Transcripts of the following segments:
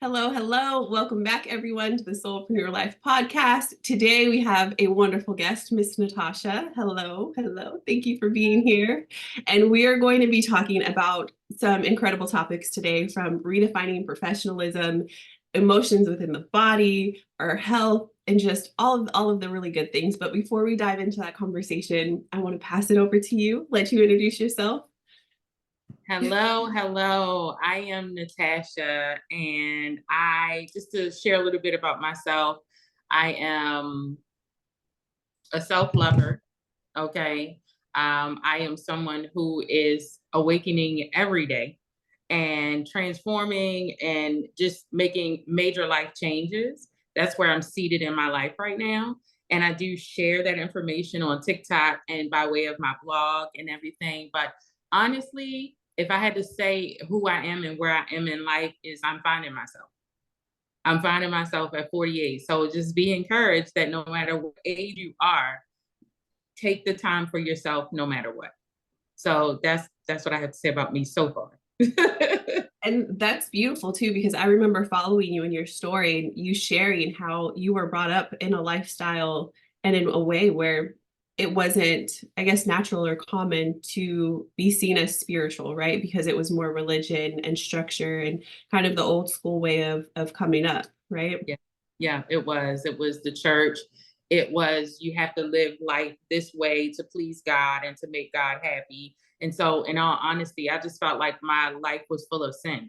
Hello, hello. Welcome back, everyone, to the Soulpreneur Life Podcast. Today, we have a wonderful guest, Miss Natasha. Hello, hello. Thank you for being here. And we are going to be talking about some incredible topics today, from redefining professionalism, emotions within the body, our health, and just all of the really good things. But before we dive into that conversation, I want to pass it over to you, let you introduce yourself. Hello. I am Natasha, and just to share a little bit about myself, I am a self-lover. Okay. I am someone who is awakening every day and transforming and just making major life changes. That's where I'm seated in my life right now. And I do share that information on TikTok and by way of my blog and everything. But honestly, if I had to say who I am and where I am in life, is I'm finding myself. I'm finding myself at 48. So just be encouraged that no matter what age you are, take the time for yourself no matter what. So that's what I have to say about me so far. And that's beautiful too, because I remember following you in your story and you sharing how you were brought up in a lifestyle and in a way where it wasn't, I guess, natural or common to be seen as spiritual, right? Because it was more religion and structure and kind of the old school way of coming up, right? Yeah, it was the church. It was, you have to live life this way to please God and to make God happy. And so, in all honesty, I just felt like my life was full of sin.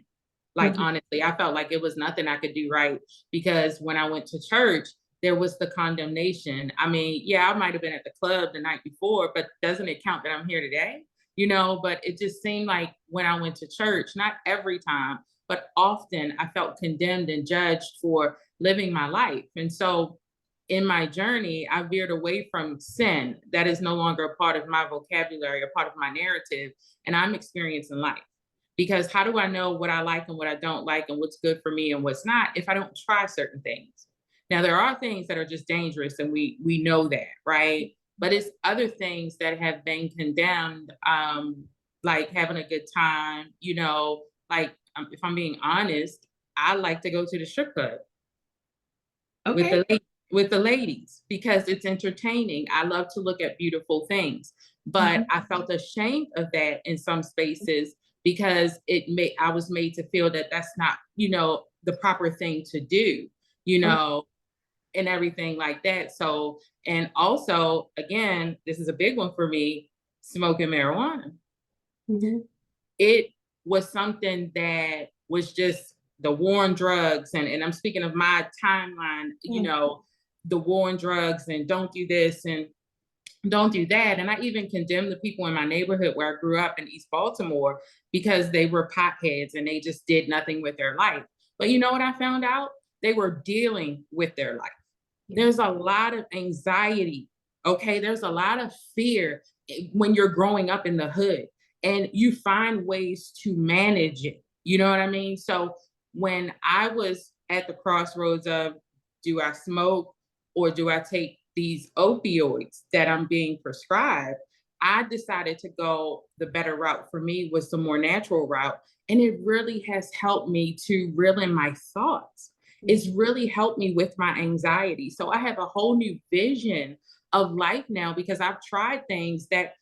Like, honestly, I felt like it was nothing I could do right, because when I went to church, there was the condemnation. I mean, yeah, I might have been at the club the night before, but doesn't it count that I'm here today? But it just seemed like when I went to church, not every time, but often, I felt condemned and judged for living my life. And so in my journey, I veered away from sin. That is no longer a part of my vocabulary, a part of my narrative, and I'm experiencing life. Because how do I know what I like and what I don't like and what's good for me and what's not if I don't try certain things? Now, there are things that are just dangerous, and we know that, right? But it's other things that have been condemned, like having a good time, like, if I'm being honest, I like to go to the strip club with Okay. with the ladies because it's entertaining. I love to look at beautiful things, but I felt ashamed of that in some spaces because I was made to feel that that's not, the proper thing to do, and everything like that. So, and also, again, this is a big one for me, smoking marijuana. Mm-hmm. It was something that was just the war on drugs. And I'm speaking of my timeline, the war on drugs and don't do this and don't do that. And I even condemned the people in my neighborhood where I grew up in East Baltimore because they were potheads and they just did nothing with their life. But you know what I found out? They were dealing with their life. There's a lot of anxiety. Okay. There's a lot of fear when you're growing up in the hood, and you find ways to manage it. You know what I mean? So when I was at the crossroads of, do I smoke or do I take these opioids that I'm being prescribed, I decided to go the better route for me was the more natural route. And it really has helped me to reel in my thoughts. It's really helped me with my anxiety. So I have a whole new vision of life now because I've tried things that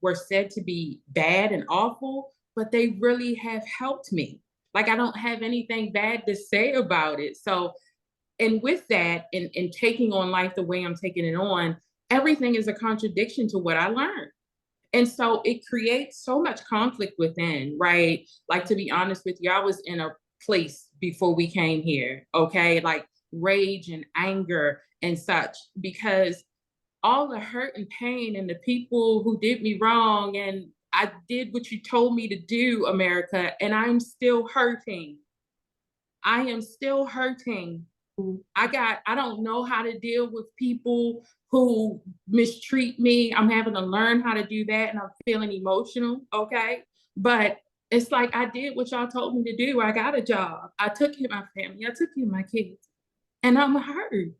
were said to be bad and awful, but they really have helped me. Like, I don't have anything bad to say about it. So, and with that, and taking on life the way I'm taking it on, everything is a contradiction to what I learned. And so it creates so much conflict within, right? Like, to be honest with you, I was in a place before we came here, okay? Like rage and anger and such, because all the hurt and pain and the people who did me wrong, and I did what you told me to do, America, and I'm still hurting. I am still hurting. I don't know how to deal with people who mistreat me. I'm having to learn how to do that, and I'm feeling emotional, okay? But it's like, I did what y'all told me to do. I got a job. I took care of my family. I took care of my kids. And I'm hurt.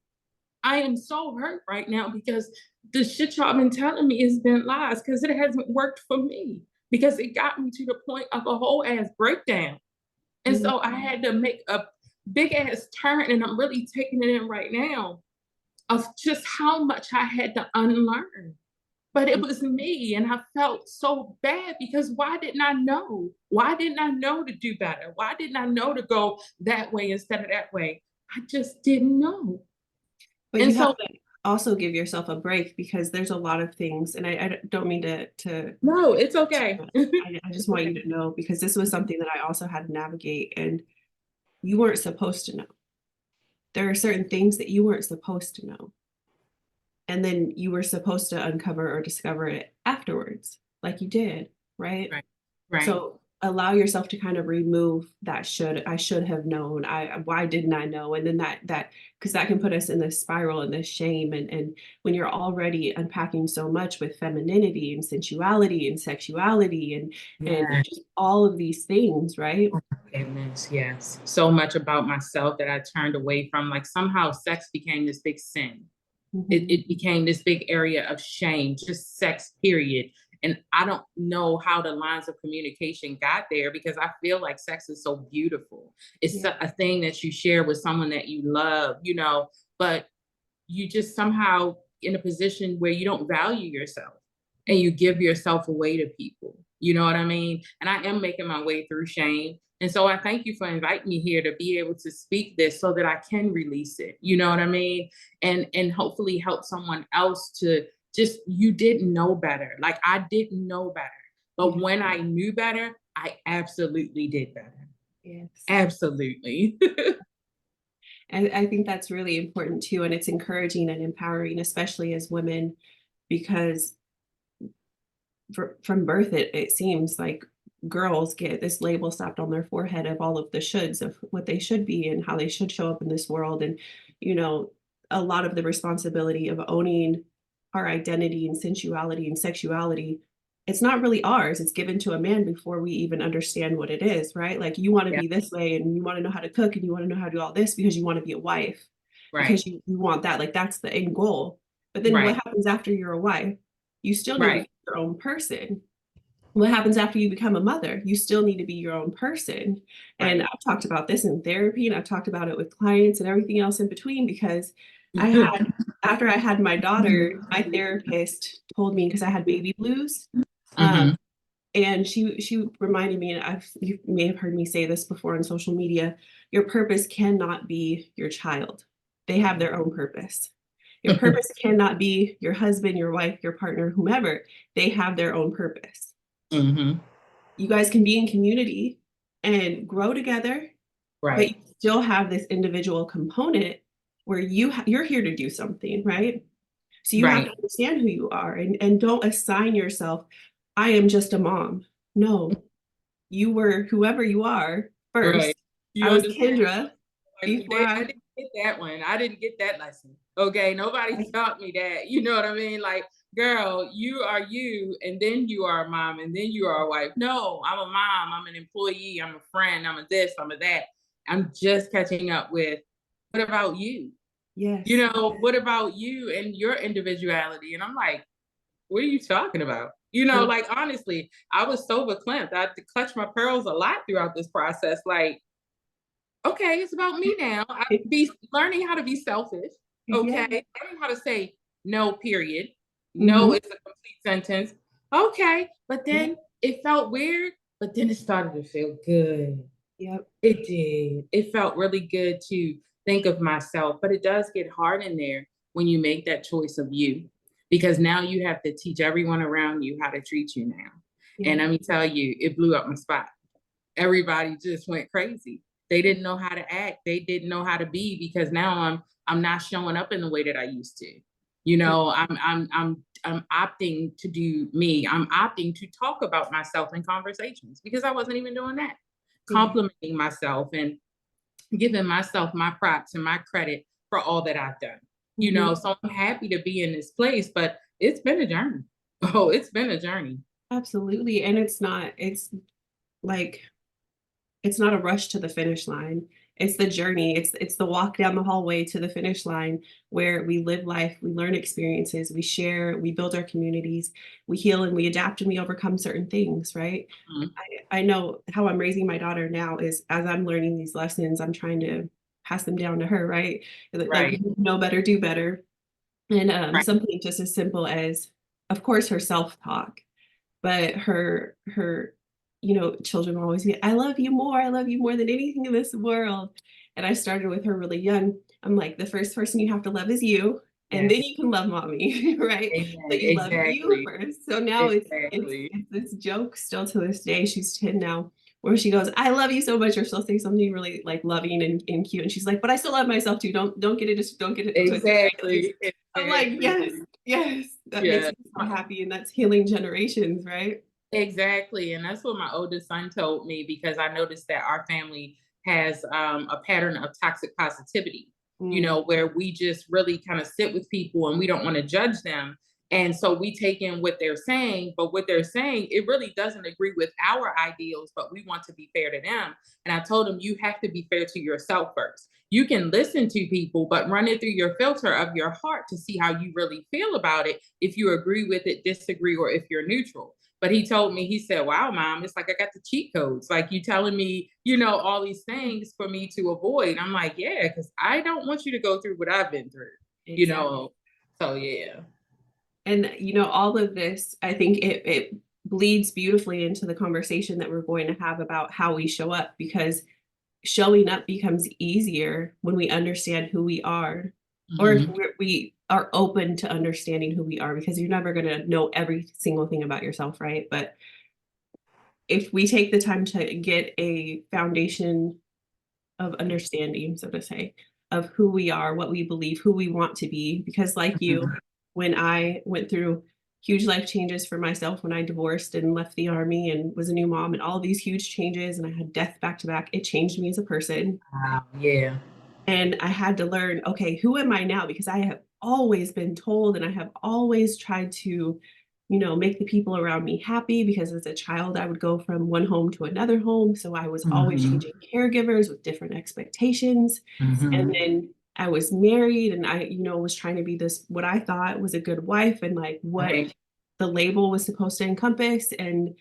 I am so hurt right now because the shit y'all been telling me has been lies, because it hasn't worked for me, because it got me to the point of a whole ass breakdown. And so I had to make big ass turn, and I'm really taking it in right now, of just how much I had to unlearn. But it was me, and I felt so bad because why didn't I know? Why didn't I know to do better? Why didn't I know to go that way instead of that way? I just didn't know. But And you have so, to also give yourself a break, because there's a lot of things, and I don't mean to no, it's okay. I just It's want okay. you to know, because this was something that I also had to navigate, and you weren't supposed to know. There are certain things that you weren't supposed to know. And then you were supposed to uncover or discover it afterwards, like you did, right? Right. Right. So allow yourself to kind of remove that I should have known. Why didn't I know? And then that because that can put us in this spiral and this shame. And when you're already unpacking so much with femininity and sensuality and sexuality and Yeah. just all of these things, right? Goodness, yes. So much about myself that I turned away from. Like somehow sex became this big sin. Mm-hmm. It became this big area of shame, just sex, period. And I don't know how the lines of communication got there, because I feel like sex is so beautiful. It's Yeah. a thing that you share with someone that you love, but you just somehow in a position where you don't value yourself and you give yourself away to people. You know what I mean? And I am making my way through shame. And so I thank you for inviting me here to be able to speak this so that I can release it. You know what I mean? And hopefully help someone else to just, you didn't know better. Like I didn't know better. But Yeah. when I knew better, I absolutely did better. Yes. Absolutely. And I think that's really important too. And it's encouraging and empowering, especially as women, because from birth, it seems like girls get this label slapped on their forehead of all of the shoulds of what they should be and how they should show up in this world. And, you know, a lot of the responsibility of owning our identity and sensuality and sexuality, it's not really ours. It's given to a man before we even understand what it is, right? Like you want to Yeah. be this way and you want to know how to cook and you want to know how to do all this because you want to be a wife, Right. because you want that. Like that's the end goal. But then what Right. happens after you're a wife? You still need to Right. be your own person. What happens after you become a mother? You still need to be your own person. And Right. I've talked about this in therapy and I've talked about it with clients and everything else in between, because after I had my daughter, my therapist told me, because I had baby blues. Um, Mm-hmm. and she reminded me, and you may have heard me say this before on social media, your purpose cannot be your child. They have their own purpose. Your purpose cannot be your husband, your wife, your partner, whomever. They have their own purpose. Mm-hmm. You guys can be in community and grow together, but Right. you still have this individual component where you're here to do something, right? So you have Right. to understand who you are, and don't assign yourself, I am just a mom. No, you were whoever you are Right. first. I You was understand? Kendra Like before I didn't get that one. I didn't get that lesson. Okay. Nobody taught me that. You know what I mean? Like, girl, you are you, and then you are a mom, and then you are a wife. No, I'm a mom. I'm an employee. I'm a friend. I'm a this. I'm a that. I'm just catching up with, what about you? Yes. What about you and your individuality? And I'm like, what are you talking about? And Like honestly, I was so verklempt. I had to clutch my pearls a lot throughout this process. Like, okay, it's about me now. I be learning how to be selfish. Okay, yeah. learning how to say no. Period. No, Hmm. it's a complete sentence. Okay, but Yeah. then it felt weird. But then it started to feel good. Yep. It did. It felt really good to think of myself, but it does get hard in there when you make that choice of you, because now you have to teach everyone around you how to treat you now. And Yeah. let me tell you, it blew up my spot. Everybody just went crazy. They didn't know how to act. They didn't know how to be, because now I'm not showing up in the way that I used to. I'm opting to do me. I'm opting to talk about myself in conversations, because I wasn't even doing that. Yeah. Complimenting myself and giving myself my props and my credit for all that I've done. Hmm. So I'm happy to be in this place, but it's been a journey. Oh, it's been a journey. Absolutely. And like it's not a rush to the finish line. It's the journey. It's the walk down the hallway to the finish line, where we live life, we learn experiences, we share, we build our communities, we heal and we adapt and we overcome certain things, right? Mhm. I know how I'm raising my daughter now is, as I'm learning these lessons, I'm trying to pass them down to her, right? Like, Right. know better, do better. And Right. something just as simple as, of course, her self-talk, but her, children will always be, I love you more than anything in this world. And I started with her really young. I'm like, the first person you have to love is you, and then Yes. you can love mommy, right? Amen. But you love you Exactly. first. So now Exactly. it's this joke still to this day. She's 10 now, where she goes, I love you so much, or she'll say something really like loving and cute. And she's like, but I still love myself too. Don't get it, just don't get it twisted, right? Exactly. I'm like, yes, Exactly. yes, that makes Yeah. me so happy. And that's healing generations, right? Exactly. And that's what my oldest son told me, because I noticed that our family has a pattern of toxic positivity, Mm, where we just really kind of sit with people and we don't want to judge them. And so we take in what they're saying, but what they're saying, it really doesn't agree with our ideals, but we want to be fair to them. And I told him, you have to be fair to yourself first. You can listen to people, but run it through your filter of your heart to see how you really feel about it. If you agree with it, disagree, or if you're neutral. But he told me, he said, wow, mom, it's like I got the cheat codes. Like, you telling me, all these things for me to avoid. I'm like, yeah, because I don't want you to go through what I've been through, you exactly. know? So, yeah. And all of this, I think it bleeds beautifully into the conversation that we're going to have about how we show up, because showing up becomes easier when we understand who we are, or if Mm-hmm. we are open to understanding who we are, because you're never going to know every single thing about yourself, right? But if we take the time to get a foundation of understanding, so to say, of who we are, what we believe, who we want to be. Because, like you, when I went through huge life changes for myself, when I divorced and left the army and was a new mom, and all these huge changes, and I had death back to back, it changed me as a person. Yeah. And I had to learn, okay, who am I now? Because I have always been told, and I have always tried to, make the people around me happy, because as a child, I would go from one home to another home. So I was always Mm-hmm. changing caregivers with different expectations. And Mm-hmm. then I was married, and I, was trying to be this, what I thought was a good wife, and like what Right. the label was supposed to encompass. And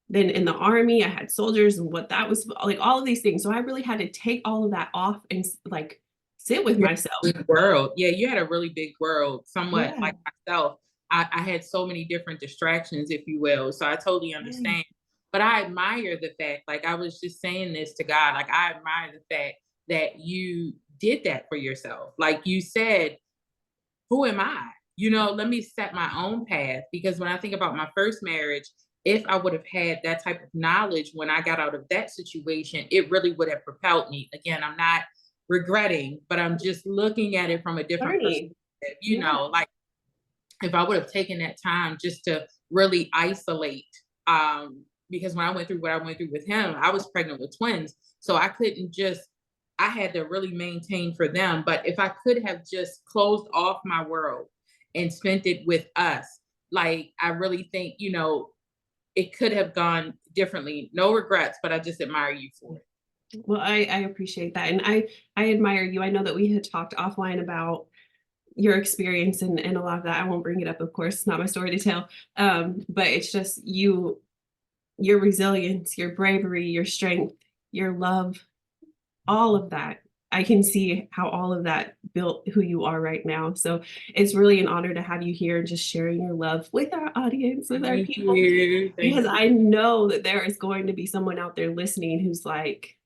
then in the army, I had soldiers and what that was like, all of these things. So I really had to take all of that off and like sit with Yeah, myself. big world. Yeah, you had a really big world, somewhat Yeah. like myself. I had so many different distractions, if you will. So I totally Yeah. understand. But I admire the fact, like I was just saying this to God, like I admire the fact that you did that for yourself. Like you said, who am I? Let me set my own path. Because when I think about my first marriage, if I would have had that type of knowledge when I got out of that situation, it really would have propelled me. Again, I'm not regretting, but I'm just looking at it from a different Learning. perspective. Yeah. Like if I would have taken that time just to really isolate, because when I went through what I went through with him, I was pregnant with twins. So I had to really maintain for them. But if I could have just closed off my world and spent it with us, like I really think, it could have gone differently. No regrets, but I just admire you for it. Well, I appreciate that. And I admire you. I know that we had talked offline about your experience and a lot of that. I won't bring it up, of course, it's not my story to tell. But it's just your resilience, your bravery, your strength, your love, all of that. I can see how all of that built who you are right now. So it's really an honor to have you here and just sharing your love with our audience, with our Thank people, you. Thank because you. I know that there is going to be someone out there listening who's like,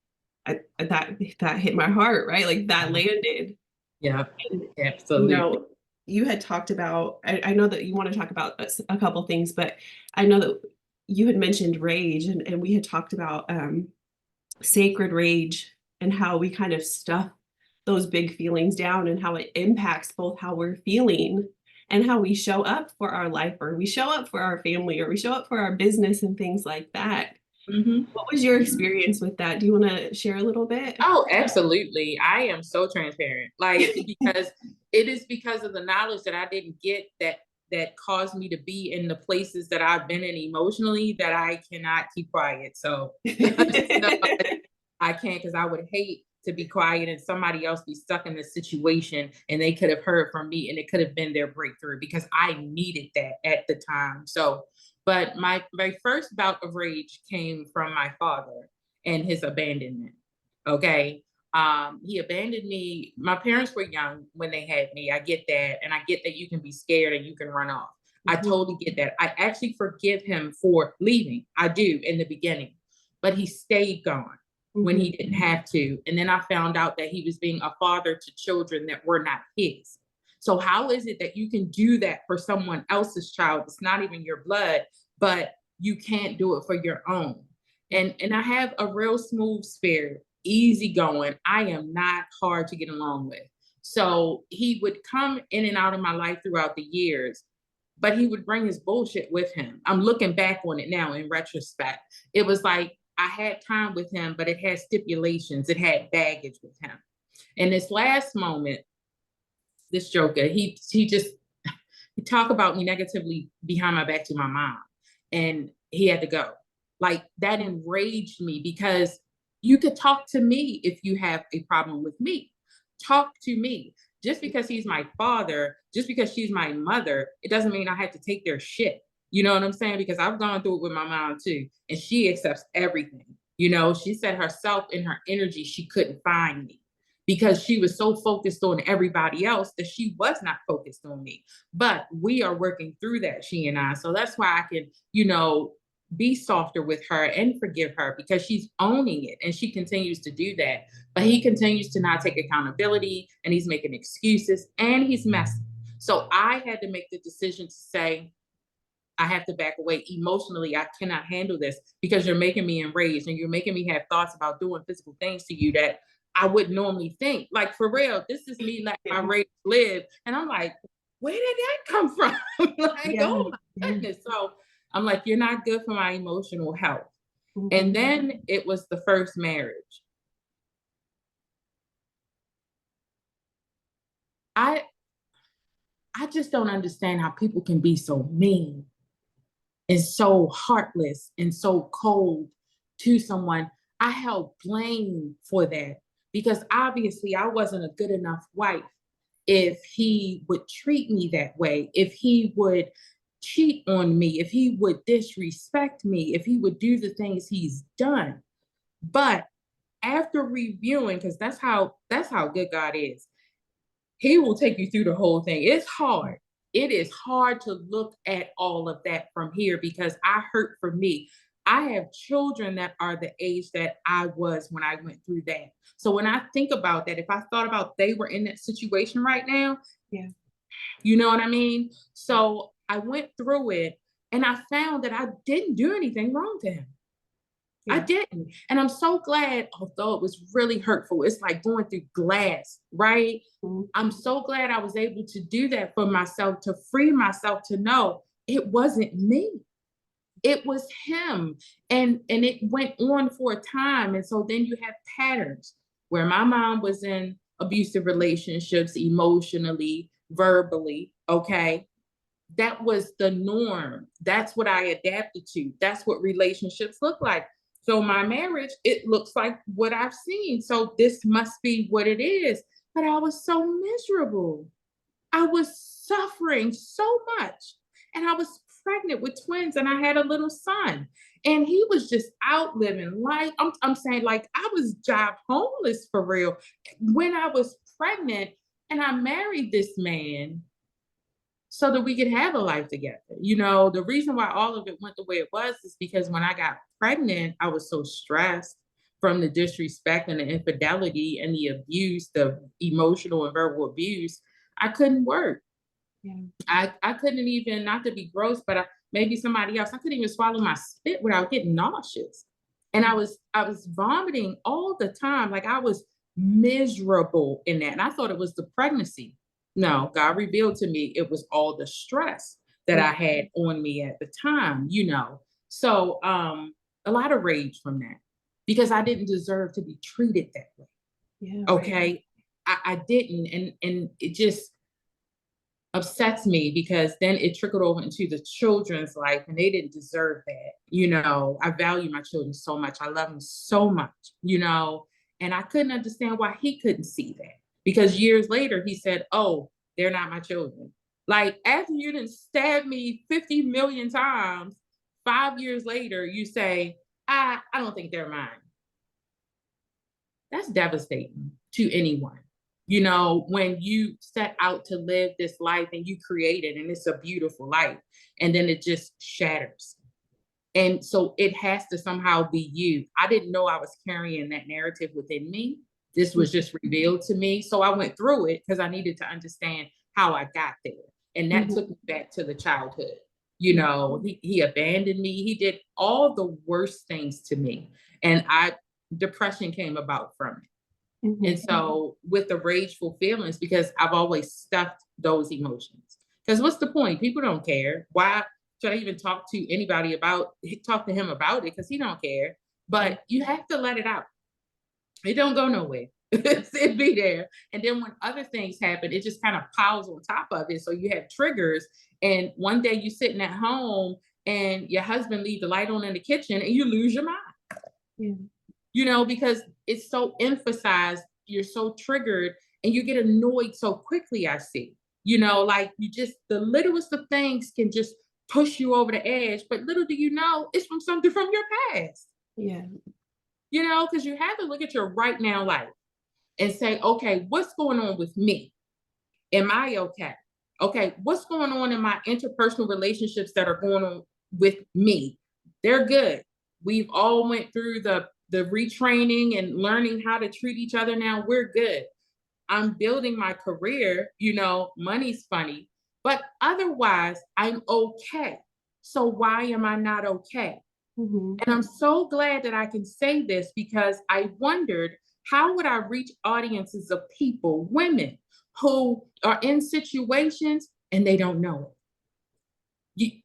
that hit my heart, right? Like that landed. Yeah, And, you absolutely. know, you had talked about, I know that you want to talk about a couple things, but I know that you had mentioned rage, and we had talked about sacred rage, and how we kind of stuff those big feelings down, and how it impacts both how we're feeling and how we show up for our life, or we show up for our family, or we show up for our business and things like that. Mm-hmm. What was your experience with that? Do you want to share a little bit? Oh, absolutely. I am so transparent. Like because it is because of the knowledge that I didn't get that caused me to be in the places that I've been in emotionally, that I cannot keep quiet. So I just know I can't, because I would hate to be quiet and somebody else be stuck in this situation and they could have heard from me and it could have been their breakthrough, because I needed that at the time. So, but my first bout of rage came from my father and his abandonment. Okay. He abandoned me. My parents were young when they had me. I get that. And I get that you can be scared and you can run off. I totally get that. I actually forgive him for leaving. I do in the beginning, but he stayed gone when he didn't have to. And then I found out that he was being a father to children that were not his. So how is it that you can do that for someone else's child? It's not even your blood, but you can't do it for your own. And I have a real smooth spirit, easy going. I am not hard to get along with. So he would come in and out of my life throughout the years, but he would bring his bullshit with him. I'm looking back on it now in retrospect. It was like I had time with him, but it had stipulations. It had baggage with him. And this last moment, this joker, he talked about me negatively behind my back to my mom, and he had to go. Like, that enraged me, because you could talk to me if you have a problem with me. Talk to me. Just because he's my father, just because she's my mother, it doesn't mean I have to take their shit. You know what I'm saying? Because I've gone through it with my mom too, and she accepts everything. You know, she said herself in her energy, she couldn't find me because she was so focused on everybody else that she was not focused on me. But we are working through that, she and I. So that's why I can, you know, be softer with her and forgive her, because she's owning it and she continues to do that. But he continues to not take accountability, and he's making excuses, and he's messy. So I had to make the decision to say, I have to back away emotionally. I cannot handle this, because you're making me enraged and you're making me have thoughts about doing physical things to you that I wouldn't normally think. Like, for real, this is me letting my rage live. And I'm like, where did that come from? Like, oh my goodness. So I'm like, you're not good for my emotional health. And then it was the first marriage. I just don't understand how people can be so mean and so heartless and so cold to someone. I held blame for that, because obviously I wasn't a good enough wife if he would treat me that way, if he would cheat on me, if he would disrespect me, if he would do the things he's done. But after reviewing, because that's how good God is, he will take you through the whole thing. It's hard. It is hard to look at all of that from here, because I hurt for me. I have children that are the age that I was when I went through that. So when I think about that, if I thought about they were in that situation right now, you know what I mean? So I went through it, and I found that I didn't do anything wrong to him. I didn't. And I'm so glad, although it was really hurtful. It's like going through glass, right? I'm so glad I was able to do that for myself, to free myself, to know it wasn't me. It was him. And it went on for a time. And so then you have patterns where my mom was in abusive relationships, emotionally, verbally, okay? That was the norm. That's what I adapted to. That's what relationships look like. So my marriage, it looks like what I've seen. So this must be what it is. But I was so miserable. I was suffering so much. And I was pregnant with twins, and I had a little son. And he was just out living life. I'm saying, like, I was job homeless for real when I was pregnant, and I married this man so that we could have a life together. You know, the reason why all of it went the way it was is because when I got pregnant, I was so stressed from the disrespect and the infidelity and the abuse, the emotional and verbal abuse. I couldn't work. I couldn't even, not to be gross, but maybe somebody else, I couldn't even swallow my spit without getting nauseous. And I was vomiting all the time. Like, I was miserable in that. And I thought it was the pregnancy. No, God revealed to me it was all the stress that I had on me at the time, you know. So a lot of rage from that, because I didn't deserve to be treated that way. Okay. I didn't. And it just upsets me, because then it trickled over into the children's life, and they didn't deserve that. You know, I value my children so much. I love them so much, you know, and I couldn't understand why he couldn't see that, because years later he said, oh, they're not my children. Like, after you didn't stab me 50 million times, 5 years later, you say, I don't think they're mine. that's devastating to anyone. You know, when you set out to live this life and you create it and it's a beautiful life, and then it just shatters. And so it has to somehow be you. I didn't know I was carrying that narrative within me. This was just revealed to me. So I went through it because I needed to understand how I got there. And that took me back to the childhood. You know, he abandoned me. He did all the worst things to me. And depression came about from it. And so with the rageful feelings, because I've always stuffed those emotions. Because what's the point? People don't care. Why should I even talk to him about it? Because he don't care. But you have to let it out. It don't go nowhere. It be there. And then when other things happen, it just kind of piles on top of it. So you have triggers. And one day you're sitting at home and your husband leave the light on in the kitchen and you lose your mind. Yeah. You know, because it's so emphasized, you're so triggered and you get annoyed so quickly, I see. You know, like the littlest of things can just push you over the edge, but little do you know, it's from something from your past. Yeah. You know, because you have to look at your right now life and say, okay, what's going on with me? Am I okay? Okay, what's going on in my interpersonal relationships that are going on with me? They're good. We've all went through the retraining and learning how to treat each other. Now we're good. I'm building my career, you know, money's funny, but otherwise I'm okay. So why am I not okay? And I'm so glad that I can say this because I wondered, how would I reach audiences of people, women who are in situations and they don't know it?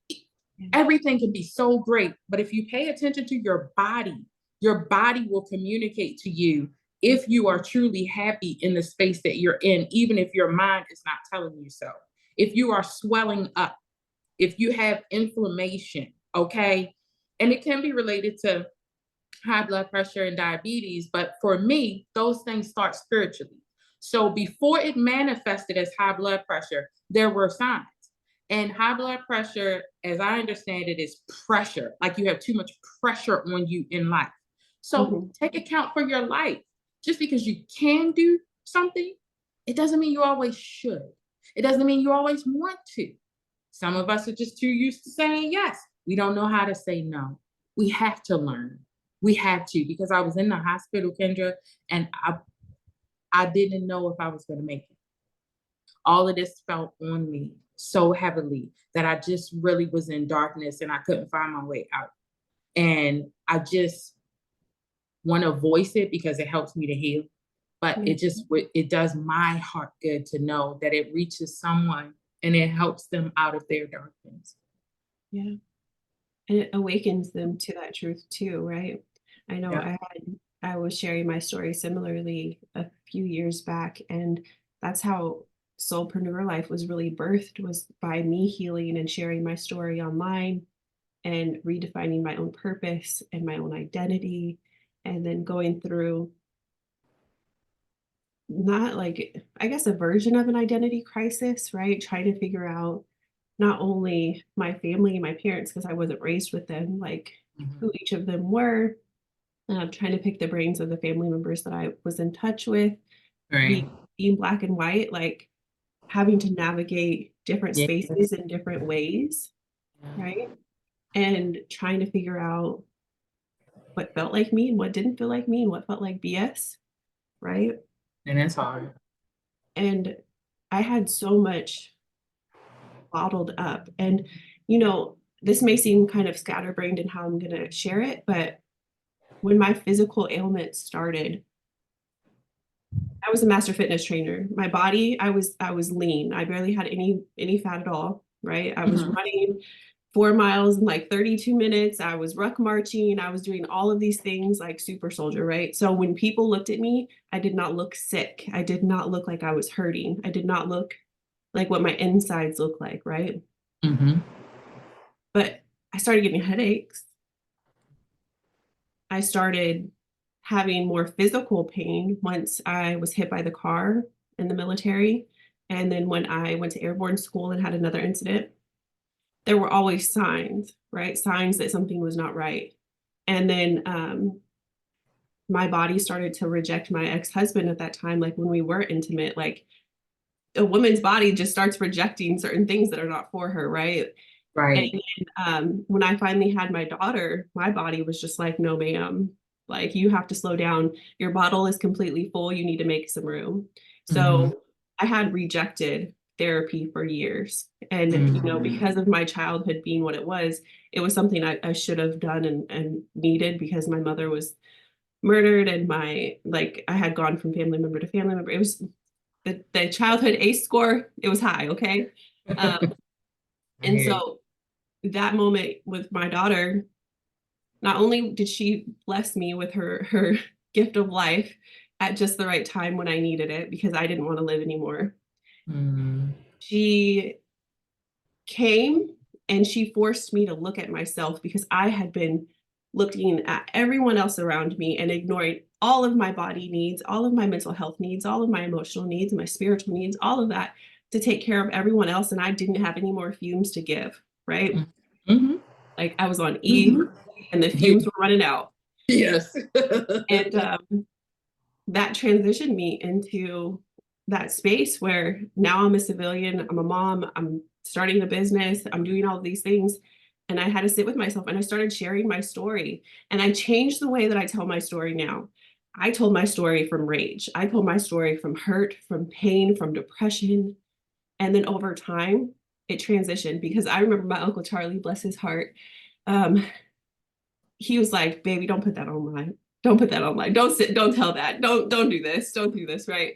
Everything can be so great, but if you pay attention to your body will communicate to you if you are truly happy in the space that you're in, even if your mind is not telling you so. If you are swelling up, if you have inflammation, okay? And it can be related to high blood pressure and diabetes, but for me, those things start spiritually. So before it manifested as high blood pressure, there were signs. And high blood pressure, as I understand it, is pressure, like you have too much pressure on you in life. So take account for your life. Just because you can do something, it doesn't mean you always should. It doesn't mean you always want to. Some of us are just too used to saying yes. We don't know how to say no. We have to learn. We have to, because I was in the hospital, Kendra, and I didn't know if I was going to make it. All of this felt on me so heavily that I just really was in darkness and I couldn't find my way out. And I just want to voice it because it helps me to heal. But it does my heart good to know that it reaches someone and it helps them out of their darkness. Yeah. And it awakens them to that truth too, right? I know I was sharing my story similarly a few years back, and that's how Soulpreneur Life was really birthed, was by me healing and sharing my story online and redefining my own purpose and my own identity, and then going through not like, I guess, a version of an identity crisis, right? Trying to figure out not only my family and my parents, because I wasn't raised with them, like who each of them were, trying to pick the brains of the family members that I was in touch with, being Black and white, like having to navigate different spaces in different ways, right? And trying to figure out what felt like me and what didn't feel like me and what felt like BS, right? And it's hard. And I had so much bottled up. And, you know, this may seem kind of scatterbrained in how I'm going to share it, but when my physical ailments started, I was a master fitness trainer. My body, I was lean. I barely had any fat at all, right? I was running 4 miles in like 32 minutes. I was ruck marching. I was doing all of these things like super soldier, right? So when people looked at me, I did not look sick. I did not look like I was hurting. I did not look like what my insides look like, right? But I started getting headaches. I started having more physical pain once I was hit by the car in the military. And then when I went to airborne school and had another incident, there were always signs, right? Signs that something was not right. And then my body started to reject my ex-husband at that time. Like when we were intimate, like a woman's body just starts rejecting certain things that are not for her, right? Right. And when I finally had my daughter, my body was just like, no, ma'am, like you have to slow down. Your bottle is completely full. You need to make some room. Mm-hmm. So I had rejected therapy for years. And, you know, Mm-hmm. because of my childhood being what it was something I should have done and needed because my mother was murdered and I had gone from family member to family member. It was the childhood ACE score, it was high. Okay. Um, I and hear you. so that moment with my daughter, not only did she bless me with her gift of life at just the right time when I needed it because I didn't want to live anymore. Mm-hmm. She came and she forced me to look at myself because I had been looking at everyone else around me and ignoring all of my body needs, all of my mental health needs, all of my emotional needs, my spiritual needs, all of that to take care of everyone else. And I didn't have any more fumes to give, right? Mm-hmm. Like I was on E Mm-hmm. and the You, fumes were running out. yes. And that transitioned me into that space where now I'm a civilian, I'm a mom, I'm starting a business, I'm doing all of these things. And I had to sit with myself and I started sharing my story. And I changed the way that I tell my story now. I told my story from rage. I told my story from hurt, from pain, from depression. And then over time, it transitioned because I remember my Uncle Charlie, bless his heart. Um, he was like, baby, don't put that online. Don't put that online. Don't tell that. Don't do this. Don't do this. Right.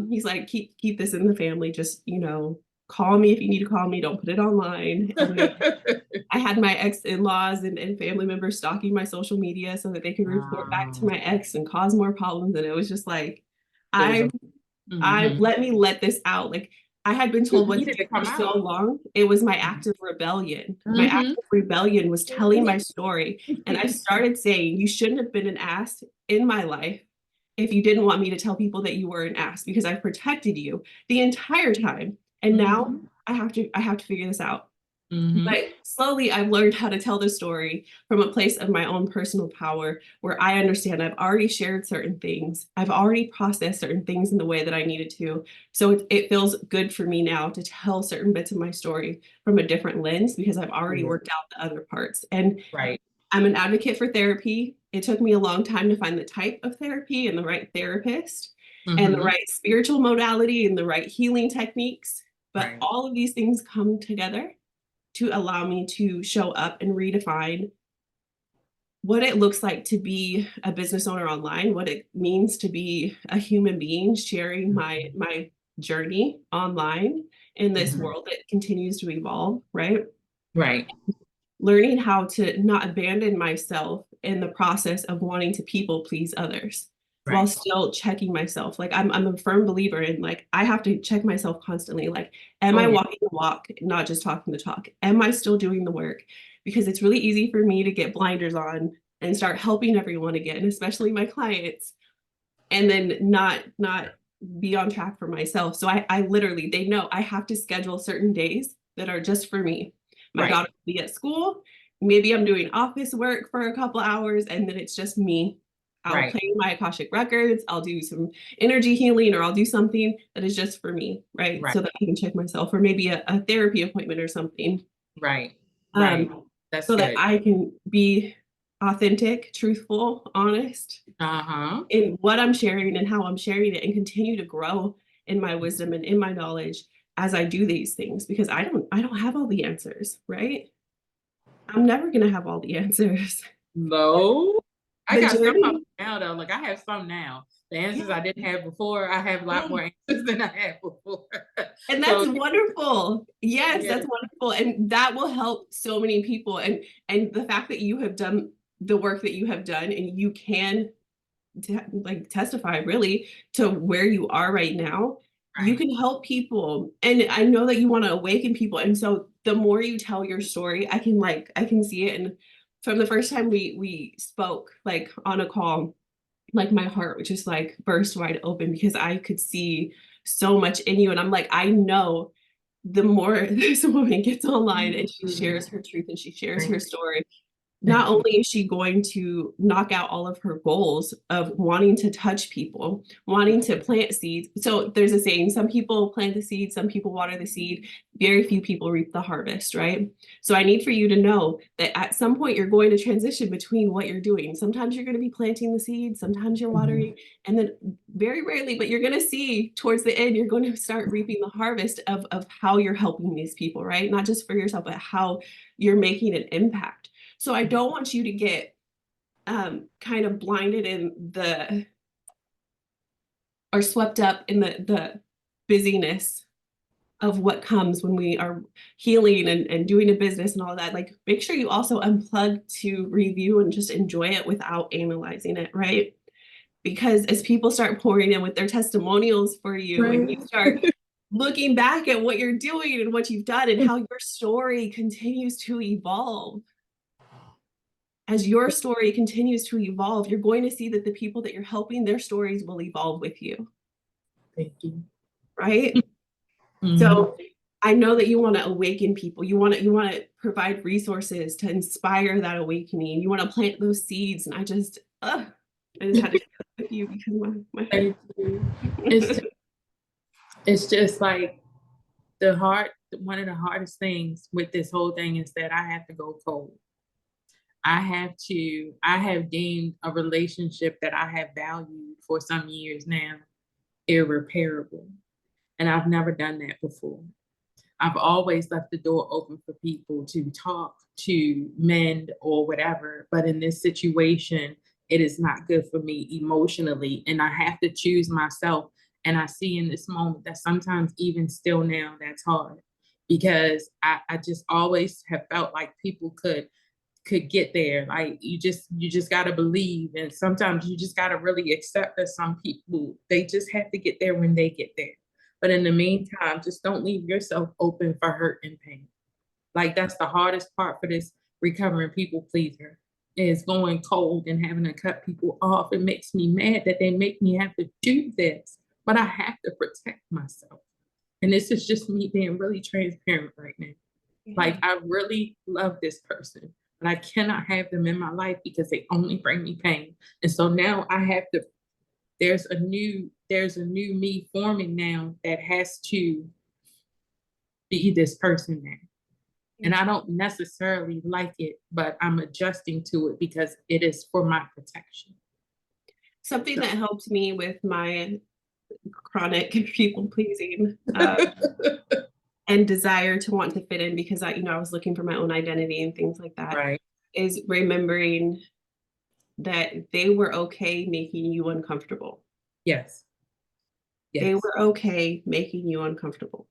He's like, keep this in the family. Just, you know, call me if you need to call me. Don't put it online. And then I had my ex-in-laws and family members stalking my social media so that they could report back to my ex and cause more problems. And it was just like, It was I a mm-hmm. let me let this out. Like I had been It told what to needed do to for come so out. long. It was my act of rebellion. My act Mm-hmm. of rebellion was telling my story. And I started saying, you shouldn't have been an ass in my life if you didn't want me to tell people that you were an ass because I protected you the entire time. And now Mm-hmm. I have to figure this out. Mm-hmm. But slowly I've learned how to tell the story from a place of my own personal power where I understand I've already shared certain things. I've already processed certain things in the way that I needed to. So it feels good for me now to tell certain bits of my story from a different lens because I've already Yeah. worked out the other parts. And Right. I'm an advocate for therapy. It took me a long time to find the type of therapy and the right therapist and the Mm-hmm. right spiritual modality and the right healing techniques. But Right. all of these things come together to allow me to show up and redefine what it looks like to be a business owner online, what it means to be a human being sharing my journey online in this Mm-hmm. world that continues to evolve, right? Right. Learning how to not abandon myself in the process of wanting to people please others while Right. still checking myself. Like I'm a firm believer in like I have to check myself constantly. Like, am Oh I yeah. walking the walk, not just talking the talk? Am I still doing the work? Because it's really easy for me to get blinders on and start helping everyone again, especially my clients, and then not be on track for myself. So I literally, they know I have to schedule certain days that are just for me. My Right. daughter will be at school. Maybe I'm doing office work for a couple hours and then it's just me. I'll Right. play my Akashic records. I'll do some energy healing or I'll do something that is just for me, right? Right. So that I can check myself or maybe a therapy appointment or something. Right. Right. Um, That's so that good. I can be authentic, truthful, honest, Uh-huh. in what I'm sharing and how I'm sharing it and continue to grow in my wisdom and in my knowledge as I do these things because I don't have all the answers, right? I'm never going to have all the answers. No. I The got some of journey, them now though. Like I have some now. The answers yeah, I didn't have before, I have a lot yeah. more answers than I had before. And that's So wonderful. Yes, yeah. that's wonderful. And that will help so many people. And the fact that you have done the work that you have done and you can like testify really to where you are right now, you Right. can help people. And I know that you want to awaken people. And so the more you tell your story, I can see it. And from the first time we spoke like on a call, like my heart would just like burst wide open because I could see so much in you. And I'm like, I know the more this woman gets online and she Mhm. shares her truth and she shares Right. her story, not only is she going to knock out all of her goals of wanting to touch people, wanting to plant seeds. So there's a saying, some people plant the seed, some people water the seed, very few people reap the harvest, right? So I need for you to know that at some point you're going to transition between what you're doing. Sometimes you're going to be planting the seed, sometimes you're watering, and then very rarely, but you're going to see towards the end, you're going to start reaping the harvest of how you're helping these people, right? Not just for yourself, but how you're making an impact. So I don't want you to get kind of blinded in or swept up in the busyness of what comes when we are healing and doing a business and all that. Like, make sure you also unplug to review and just enjoy it without analyzing it, right? Because as people start pouring in with their testimonials for you, and you start looking back at what you're doing and what you've done and how your story continues to evolve, as your story continues to evolve, you're going to see that the people that you're helping, their stories will evolve with you. Thank you. Right? So I know that you want to awaken people. You want to provide resources to inspire that awakening. You want to plant those seeds. And I just had to share with you because my Thank you. It's just like one of the hardest things with this whole thing is that I have to go cold. I have deemed a relationship that I have valued for some years now irreparable. And I've never done that before. I've always left the door open for people to talk, to mend, or whatever. But in this situation, it is not good for me emotionally. And I have to choose myself. And I see in this moment that sometimes even still now, that's hard. Because I just always have felt like people could get there. Like you just got to believe. And sometimes you just got to really accept that some people, they just have to get there when they get there. But in the meantime, just don't leave yourself open for hurt and pain. Like that's the hardest part for this recovering people pleaser, is going cold and having to cut people off. It makes me mad that they make me have to do this, but I have to protect myself. And this is just me being really transparent right now. Like I really love this person, but I cannot have them in my life because they only bring me pain. And so now I have to, there's a new me forming now that has to be this person now. And I don't necessarily like it, but I'm adjusting to it because it is for my protection. Something that helped me with my chronic people pleasing and desire to want to fit in, because I was looking for my own identity and things like that, right, is remembering that they were okay making you uncomfortable. Yes. They were okay making you uncomfortable.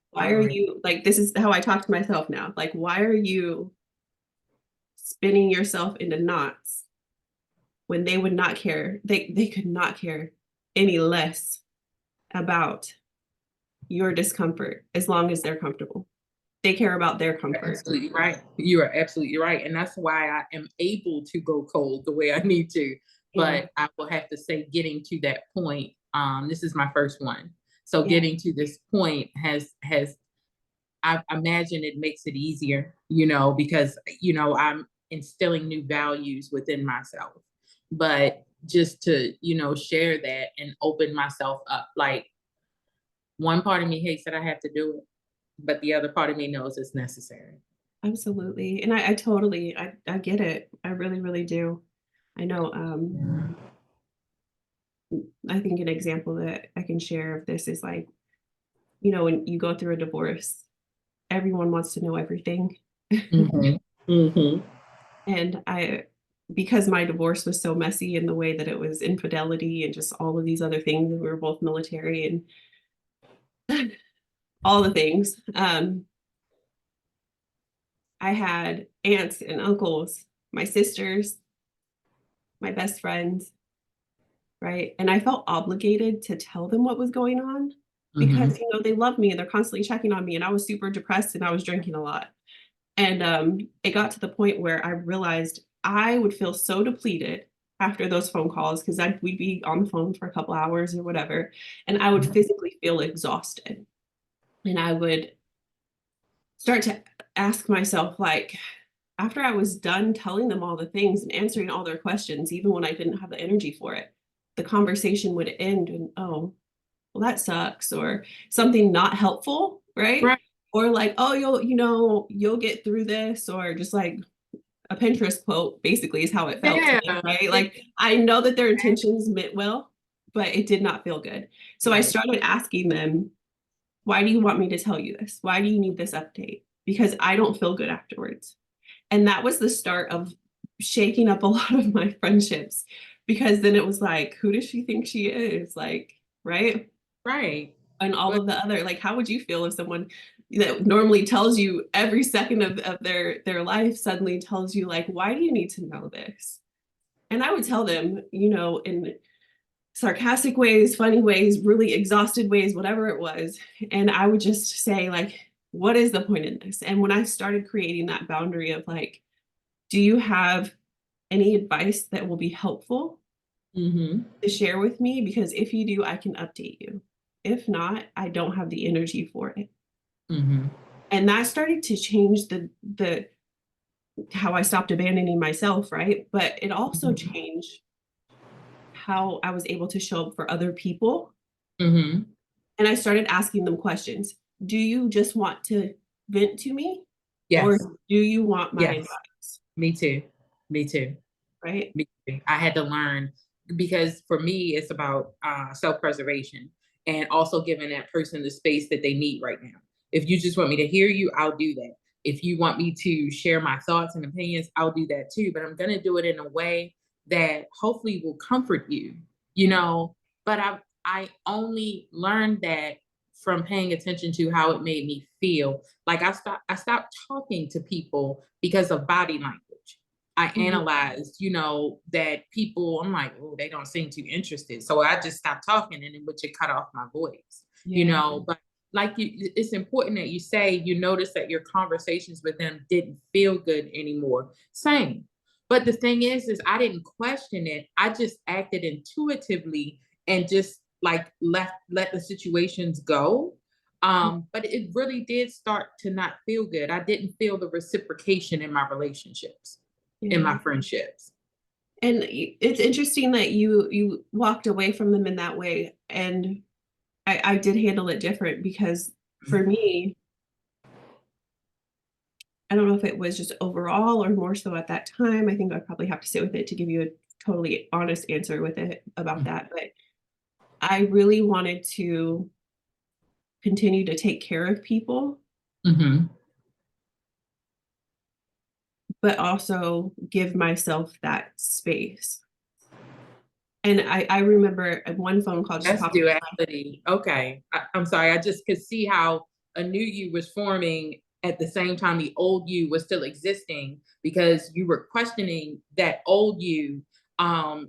Why are you, like, this is how I talk to myself now. Like, why are you spinning yourself into knots when they would not care? They could not care any less about your discomfort as long as they're comfortable. They care about their comfort. Absolutely right. You are absolutely right. And that's why I am able to go cold the way I need to. But I will have to say, getting to that point, this is my first one. So getting to this point has I imagine it makes it easier, because, I'm instilling new values within myself. But just to, share that and open myself up, like one part of me hates that I have to do it, but the other part of me knows it's necessary. Absolutely. And I totally, I get it. I really, really do. I know, I think an example that I can share of this is like, when you go through a divorce, everyone wants to know everything. And because my divorce was so messy in the way that it was infidelity and just all of these other things, and we were both military and all the things, I had aunts and uncles, my sisters, my best friends, right? And I felt obligated to tell them what was going on because, they love me and they're constantly checking on me. And I was super depressed and I was drinking a lot. And it got to the point where I realized I would feel so depleted after those phone calls, because we'd be on the phone for a couple hours or whatever. And I would physically feel exhausted. And I would start to ask myself, like, after I was done telling them all the things and answering all their questions, even when I didn't have the energy for it, the conversation would end and, oh, well, that sucks, or something not helpful, right? Right. Or like, oh, you'll get through this, or just like a Pinterest quote basically is how it felt to me, Yeah. right? Like I know that their intentions meant well, but it did not feel good. So I Right. started asking them, why do you want me to tell you this? Why do you need this update? Because I don't feel good afterwards. And that was the start of shaking up a lot of my friendships, because then it was like, who does she think she is? Like, right? Right. And all But of the other, like, how would you feel if someone that normally tells you every second of their life suddenly tells you, like, why do you need to know this? And I would tell them, in sarcastic ways, funny ways, really exhausted ways, whatever it was. And I would just say, like, what is the point in this? And when I started creating that boundary of like, do you have any advice that will be helpful mm-hmm. to share with me? Because if you do, I can update you. If not, I don't have the energy for it. Mm-hmm. And that started to change the how I stopped abandoning myself, right? But it also Mm-hmm. changed how I was able to show up for other people. Mm-hmm. And I started asking them questions. Do you just want to vent to me? Or Yes. do you want my Yes. advice? Me too. Me too. Right? Me too. I had to learn, because for me, it's about self-preservation and also giving that person the space that they need right now. If you just want me to hear you, I'll do that. If you want me to share my thoughts and opinions, I'll do that too. But I'm going to do it in a way that hopefully will comfort you, you know. But I only learned that from paying attention to how it made me feel. Like I stopped talking to people because of body language. I Mhm. analyzed, that people, I'm like, oh, they don't seem too interested. So I just stopped talking, and in which it cut off my voice, Yeah. but like it's important that you say you notice that your conversations with them didn't feel good anymore. Same. But the thing is I didn't question it. I just acted intuitively and just like let the situations go. But it really did start to not feel good. I didn't feel the reciprocation in my relationships, in Yeah. my friendships. And it's interesting that you walked away from them in that way. And I did handle it different, because for me, I don't know if it was just overall or more so at that time. I think I'd probably have to sit with it to give you a totally honest answer with it about that. But I really wanted to continue to take care of people, Mm-hmm. but also give myself that space. And I remember one phone call just That's popped in my. duality. Okay. I'm sorry. I just could see how a new you was forming at the same time the old you was still existing, because you were questioning that old you. And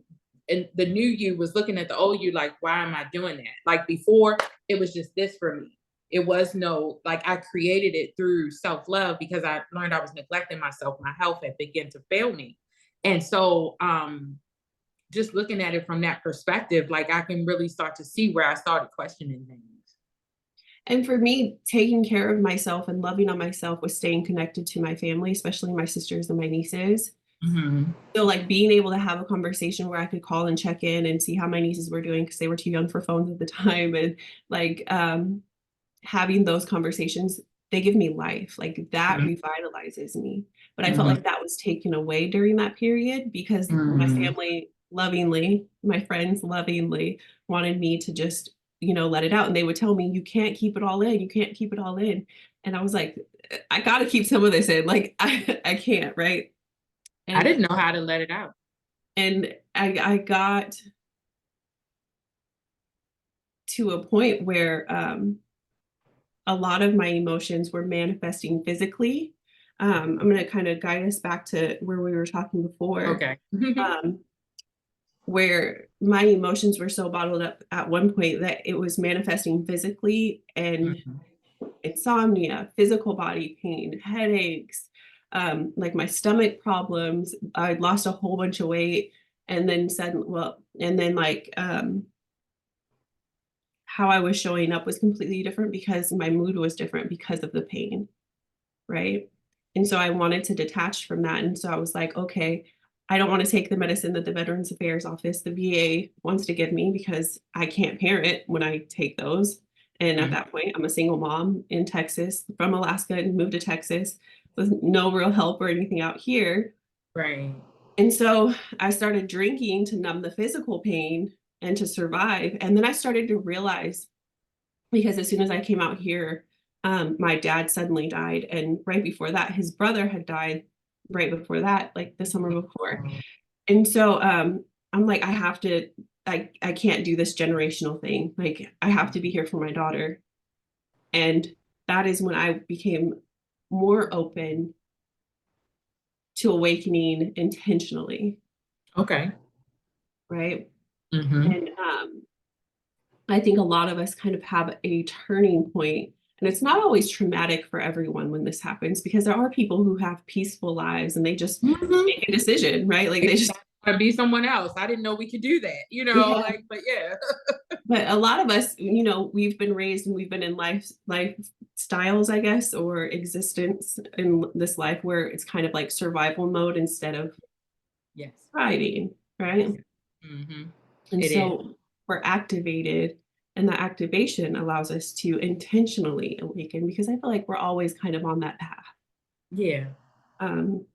the new you was looking at the old you like, why am I doing that? Like before, it was just this for me. It was no, like I created it through self-love because I learned I was neglecting myself. My health had begun to fail me. And so, just looking at it from that perspective, like I can really start to see where I started questioning things. And for me, taking care of myself and loving on myself was staying connected to my family, especially my sisters and my nieces. Mm-hmm. So like being able to have a conversation where I could call and check in and see how my nieces were doing, because they were too young for phones at the time. And like having those conversations, they give me life. Like that revitalizes me. But I felt Mm-hmm. like that was taken away during that period, because my Mm-hmm. family lovingly, my friends lovingly wanted me to just, let it out. And they would tell me, you can't keep it all in. You can't keep it all in. And I was like, I got to keep some of this in. Like I can't, right? I And didn't know how to let it out. I got to a point where a lot of my emotions were manifesting physically. I'm going to kind of guide us back to where we were talking before, Okay. um, where my emotions were so bottled up at one point that it was manifesting physically, and Mhm. insomnia, physical body pain, headaches, like my stomach problems. I lost a whole bunch of weight, and then like how I was showing up was completely different because my mood was different because of the pain, right? And so I wanted to detach from that. And so I was like, okay, I don't want to take the medicine that the Veterans Affairs Office, the VA, wants to give me because I can't parent when I take those. And at that point, I'm a single mom in Texas from Alaska and moved to Texas with no real help or anything out here. Right. And so I started drinking to numb the physical pain and to survive. And then I started to realize, because as soon as I came out here, my dad suddenly died. And right before that, his brother had died right before that, like the summer before. And so I'm like, I can't do this generational thing. Like, I have to be here for my daughter. And that is when I became more open to awakening intentionally. Okay. Right. Mm-hmm. And I think a lot of us kind of have a turning point, and it's not always traumatic for everyone when this happens, because there are people who have peaceful lives and they just make a decision, right? Like they just want to be someone else. I didn't know we could do that, yeah. like, but yeah. But a lot of us, we've been raised and we've been in lifestyles, I guess, or existence in this life where it's kind of like survival mode instead of Yes. thriving, right? Mm-hmm. And It is. so we're activated, and that activation allows us to intentionally awaken, because I feel like we're always kind of on that path. Yeah. Um,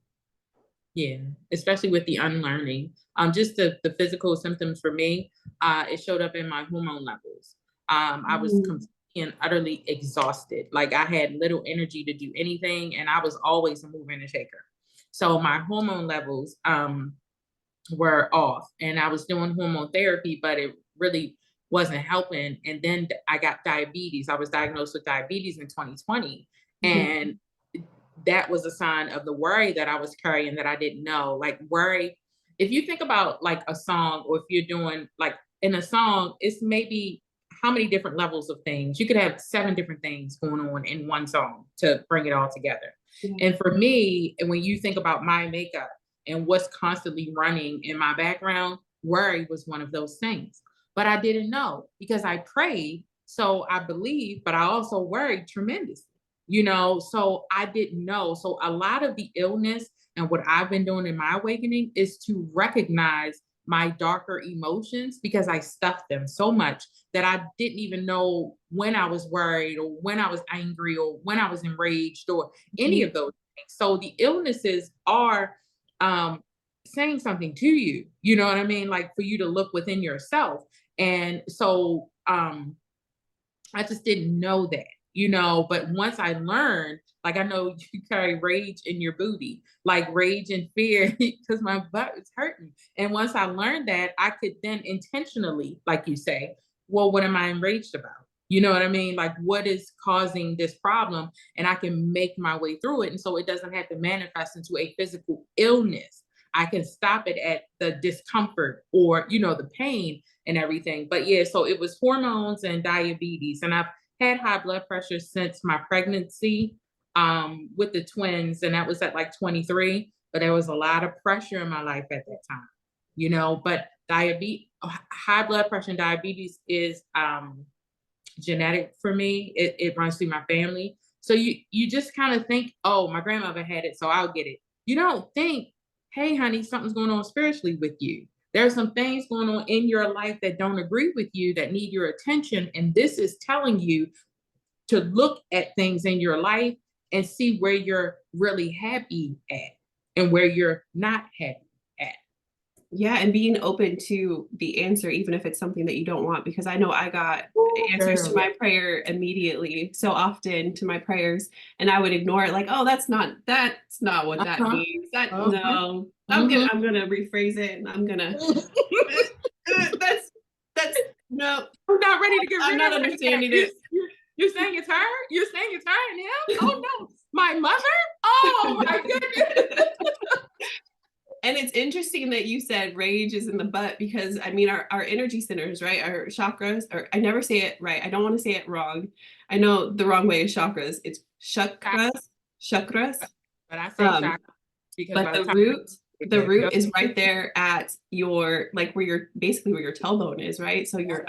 Yeah, especially with the unlearning. Just the physical symptoms for me, it showed up in my hormone levels. I was completely and utterly exhausted. Like I had little energy to do anything, and I was always a mover and a shaker. So my hormone levels were off, and I was doing hormone therapy, but it really wasn't helping. And then I got diabetes. I was diagnosed with diabetes in 2020, and that was a sign of the worry that I was carrying that I didn't know. Like worry, if you think about like a song, or if you're doing like in a song, it's maybe how many different levels of things. You could have 7 different things going on in one song to bring it all together. And for me, and when you think about my makeup and what's constantly running in my background, worry was one of those things. But I didn't know because I prayed. So I believed, but I also worried tremendously. So I didn't know. So a lot of the illness and what I've been doing in my awakening is to recognize my darker emotions, because I stuffed them so much that I didn't even know when I was worried or when I was angry or when I was enraged or any of those things. So the illnesses are saying something to you, you know what I mean? Like for you to look within yourself. And so I just didn't know that, but once I learned, like I know you carry rage in your booty, like rage and fear, because my butt is hurting. And once I learned that, I could then intentionally, like you say, well, what am I enraged about? You know what I mean? Like what is causing this problem? And I can make my way through it. And so it doesn't have to manifest into a physical illness. I can stop it at the discomfort or, the pain and everything. But yeah, so it was hormones and diabetes. And I've had high blood pressure since my pregnancy with the twins. And that was at like 23. But there was a lot of pressure in my life at that time, but high blood pressure and diabetes is genetic for me. It runs through my family. So you just kind of think, oh, my grandmother had it, so I'll get it. You don't think, hey, honey, something's going on spiritually with you. There are some things going on in your life that don't agree with you, that need your attention. And this is telling you to look at things in your life and see where you're really happy at and where you're not happy at. Yeah, and being open to the answer, even if it's something that you don't want, because I know I got answers to my prayer immediately so often to my prayers, and I would ignore it like, oh, that's not what that means. No, I'm gonna rephrase it, and I'm gonna that's no, I'm not ready to get rid I'm not understanding it. You're saying it's her? You're saying it's her and him? Oh no, my mother? Oh my goodness. And it's interesting that you said rage is in the butt, because I mean, our energy centers, right? Our chakras, or I never say it right. I don't want to say it wrong. I know the wrong way is chakras. It's chakras. But I say chakras because but the root is right there at your, like where your tailbone is, right? So you're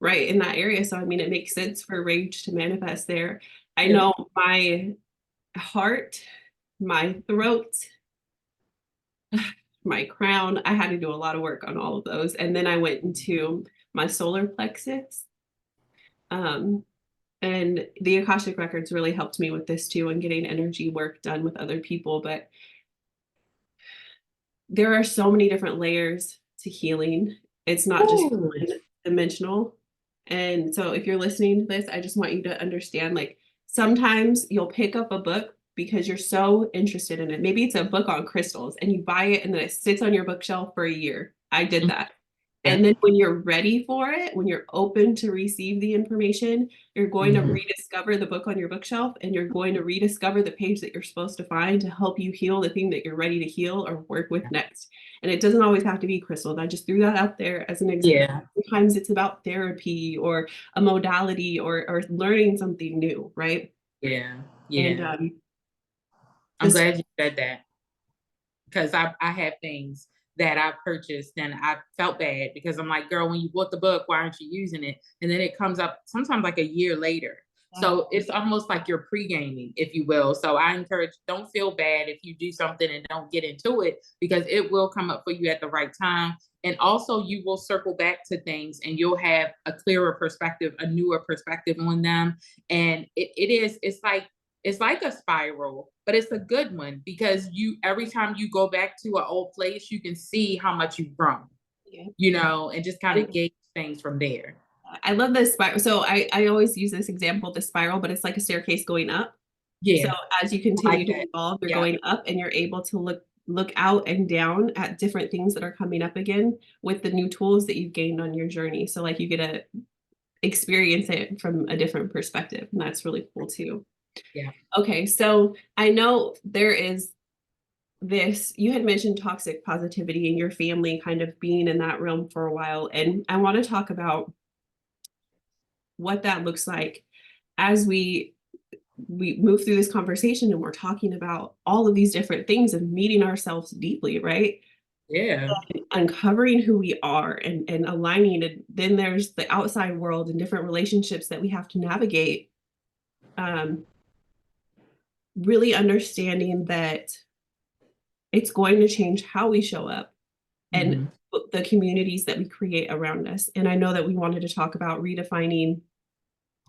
right in that area. So I mean, it makes sense for rage to manifest there. I know my heart my throat, my crown. I had to do a lot of work on all of those. And then I went into my solar plexus. Um, and the Akashic Records really helped me with this too, and getting energy work done with other people. But there are so many different layers to healing. It's not just Ooh. one dimensional. And so if you're listening to this, I just want you to understand, like, sometimes you'll pick up a book because you're so interested in it. Maybe it's a book on crystals and you buy it and then it sits on your bookshelf for a year. I did that. Yeah. And then when you're ready for it, when you're open to receive the information, you're going to rediscover the book on your bookshelf, and you're going to rediscover the page that you're supposed to find to help you heal the thing that you're ready to heal or work with next. And it doesn't always have to be crystals. I just threw that out there as an example. Yeah. Sometimes it's about therapy or a modality or learning something new, right? Yeah. And Yeah. I'm glad you said that, because I have things that I purchased and I felt bad because I'm like, girl, when you bought the book, why aren't you using it? And then it comes up sometimes like a year later. So it's almost like you're pre-gaming, if you will. So I encourage, don't feel bad if you do something and don't get into it, because it will come up for you at the right time. And also you will circle back to things and you'll have a clearer perspective, a newer perspective on them. And it's like a spiral, but it's a good one, because every time you go back to an old place, you can see how much you've grown, and just kind of gauge things from there. I love this spiral. So I always use this example, the spiral, but it's like a staircase going up. Yeah. So as you continue to evolve, you're going up and you're able to look out and down at different things that are coming up again with the new tools that you've gained on your journey. So like you get to experience it from a different perspective, and that's really cool too. Yeah. Okay, so I know there is this, you had mentioned toxic positivity and your family kind of being in that realm for a while, and I want to talk about what that looks like as we move through this conversation, and we're talking about all of these different things and meeting ourselves deeply, right? Yeah. And uncovering who we are and aligning. And then there's the outside world and different relationships that we have to navigate. Really understanding that it's going to change how we show up and the communities that we create around us. And I know that we wanted to talk about redefining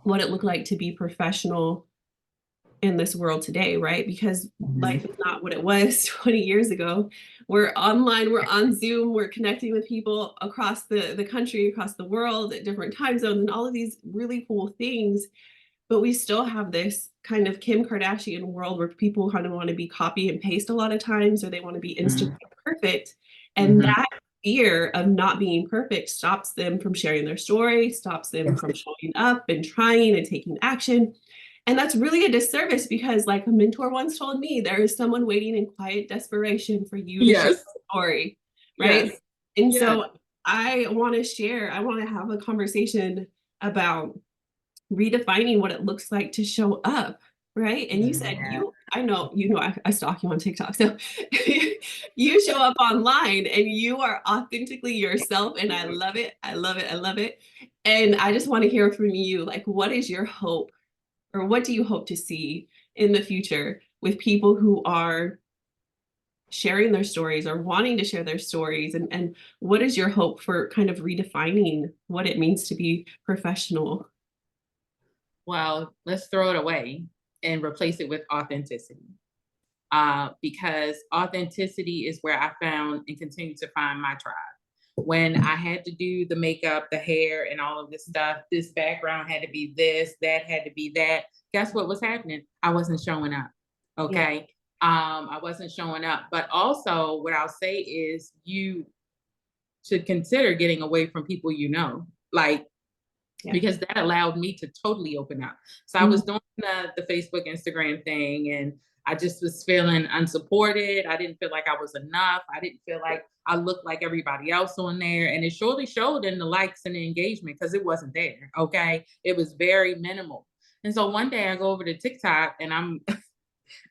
what it looked like to be professional in this world today, right? Because life is not what it was 20 years ago. We're online, we're on Zoom, we're connecting with people across the country, across the world, at different time zones, and all of these really cool things. But we still have this kind of Kim Kardashian world where people kind of want to be copy and paste a lot of times, or they want to be instantly perfect. And that fear of not being perfect stops them from sharing their story, stops them from showing up and trying and taking action. And that's really a disservice, because, like a mentor once told me, there is someone waiting in quiet desperation for you to share the story, right? Yes. And so I want to have a conversation about redefining what it looks like to show up, right? And you said I stalk you on TikTok. So you show up online and you are authentically yourself, and I love it. I love it. I love it. And I just want to hear from you, like, what is your hope, or what do you hope to see in the future with people who are sharing their stories or wanting to share their stories? And what is your hope for kind of redefining what it means to be professional? Well, let's throw it away and replace it with authenticity. Because authenticity is where I found and continue to find my tribe. When I had to do the makeup, the hair, and all of this stuff, this background had to be this, that had to be that. Guess what was happening? I wasn't showing up. Okay. I wasn't showing up. But also, what I'll say is, you should consider getting away from people, because that allowed me to totally open up. So I was doing the Facebook, Instagram thing, and I just was feeling unsupported. I didn't feel like I was enough. I didn't feel like I looked like everybody else on there. And it surely showed in the likes and the engagement, because it wasn't there. Okay. It was very minimal. And so one day I go over to TikTok and I'm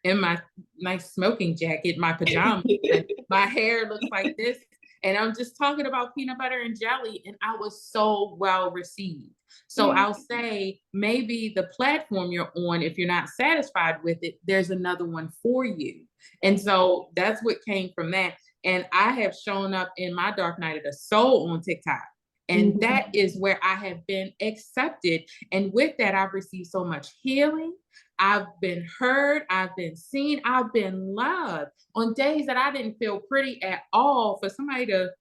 in my nice smoking jacket, my pajamas, and my hair looks like this. And I'm just talking about peanut butter and jelly, and I was so well received. So I'll say maybe the platform you're on, if you're not satisfied with it, there's another one for you. And so that's what came from that. And I have shown up in my dark night of the soul on TikTok. And that is where I have been accepted. And with that, I've received so much healing. I've been heard. I've been seen. I've been loved on days that I didn't feel pretty at all. For somebody to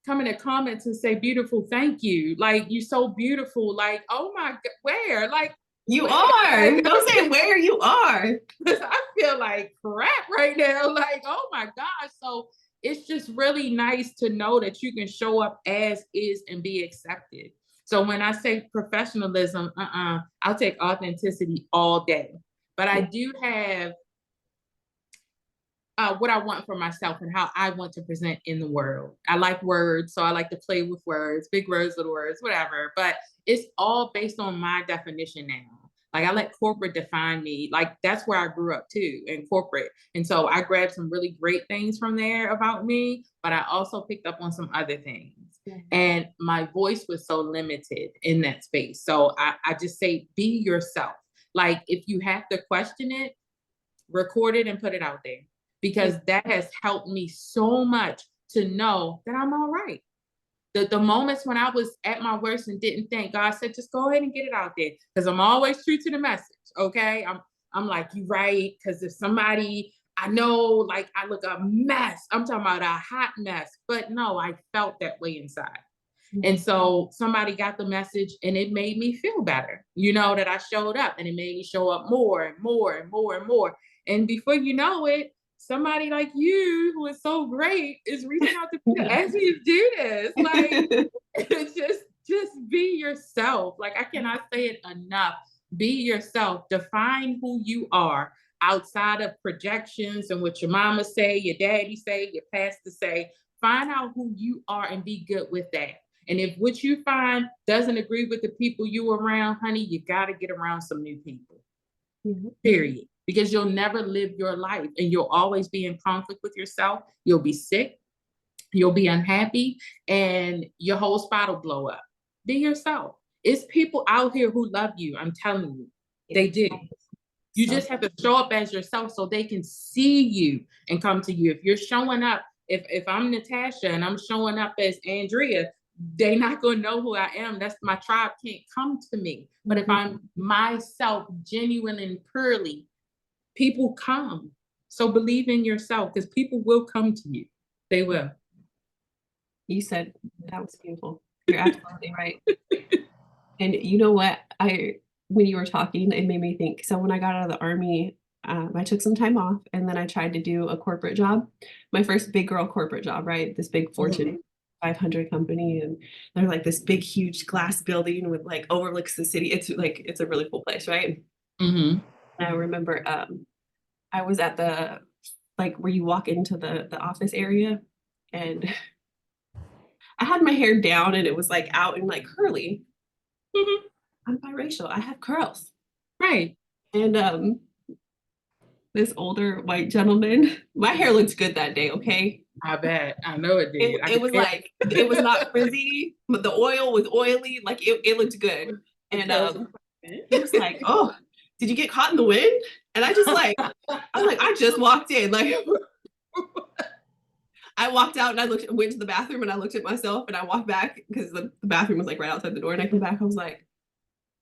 come in the comments and say, beautiful, thank you. Like, you're so beautiful. Like, oh my God, where? Like, you are. Don't say where you are. I feel like crap right now. Like, oh my gosh. So it's just really nice to know that you can show up as is and be accepted. So when I say professionalism, I'll take authenticity all day. But I do have what I want for myself and how I want to present in the world. I like words, so I like to play with words, big words, little words, whatever. But it's all based on my definition now. Like, I let corporate define me. Like, that's where I grew up too, in corporate. And so I grabbed some really great things from there about me, but I also picked up on some other things. And my voice was so limited in that space. So I just say, be yourself. Like, if you have to question it, record it and put it out there, because that has helped me so much to know that I'm all right. The moments when I was at my worst and didn't think, God said, just go ahead and get it out there. Because I'm always true to the message. Okay. I'm like, you right. Because if somebody, I know, like, I look a mess. I'm talking about a hot mess. But no, I felt that way inside. And so somebody got the message and it made me feel better, that I showed up, and it made me show up more and more and more and more. And before you know it, somebody like you, who is so great, is reaching out to me to ask me to do this. Like, just be yourself. Like, I cannot say it enough. Be yourself. Define who you are outside of projections and what your mama say, your daddy say, your pastor say. Find out who you are and be good with that. And if what you find doesn't agree with the people you around, honey, you got to get around some new people. Period. Because you'll never live your life, and you'll always be in conflict with yourself. You'll be sick. You'll be unhappy, and your whole spot will blow up. Be yourself. It's people out here who love you. I'm telling you, they do. You just have to show up as yourself so they can see you and come to you. If you're showing up, if I'm Natasha and I'm showing up as Andrea, they're not going to know who I am. That's my tribe can't come to me. But if I'm myself, genuine and purely, people come. So believe in yourself, because people will come to you. They will. You said that was beautiful. You're absolutely right. And you know what? When you were talking, it made me think. So when I got out of the Army, I took some time off, and then I tried to do a corporate job, my first big girl corporate job, right? This big Fortune 500 company, and they're like this big, huge glass building with like overlooks the city. It's a really cool place, right? And I remember I was at the, like, where you walk into the office area, and I had my hair down and it was like out and like curly. I'm biracial. I have curls. Right. And this older white gentleman, my hair looked good that day, okay? I bet. I know it did. It was like, it was not frizzy, but the oil was oily. Like, it looked good. And he was like, oh, did you get caught in the wind? And I just like, I'm like, I just walked in. Like, I walked out and went to the bathroom, and I looked at myself, and I walked back because the bathroom was like right outside the door. And I came back, I was like,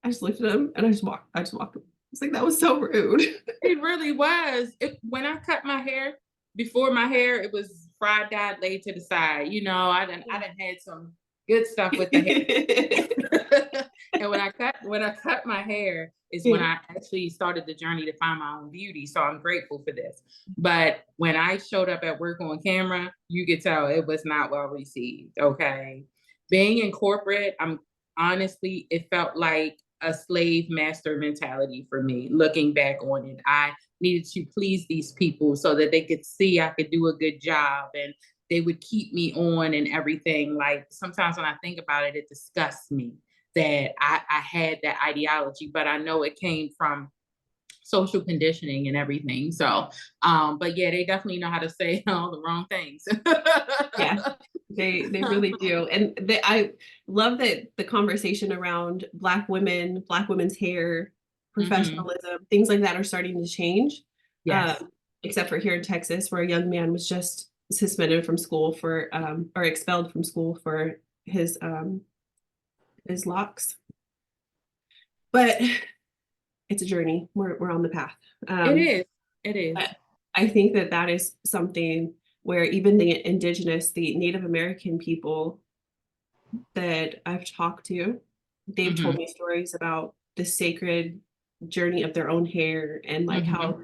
I just looked at him and I just walked. It's like, that was so rude. It really was. When I cut my hair, before my hair, it was fried dyed, laid to the side. I done had some good stuff with the hair. And when I cut my hair is when I actually started the journey to find my own beauty. So I'm grateful for this. But when I showed up at work on camera, you could tell it was not well received. Okay. Being in corporate, honestly, it felt like a slave master mentality for me. Looking back on it, I needed to please these people so that they could see I could do a good job, and they would keep me on and everything. Like, sometimes when I think about it, it disgusts me that I had that ideology, but I know it came from social conditioning and everything. So, but yeah, they definitely know how to say all the wrong things. Yeah. They really do. And I love that the conversation around Black women, Black women's hair, Mm-hmm. professionalism, things like that are starting to change. Yes. Except for here in Texas, where a young man was just suspended from school for or expelled from school for his locks. But it's a journey. We're on the path. It Um, is. It is. but I think that that is something where even the indigenous, the Native American people that I've talked to, they've Mm-hmm. told me stories about the sacred journey of their own hair and like Mm-hmm. how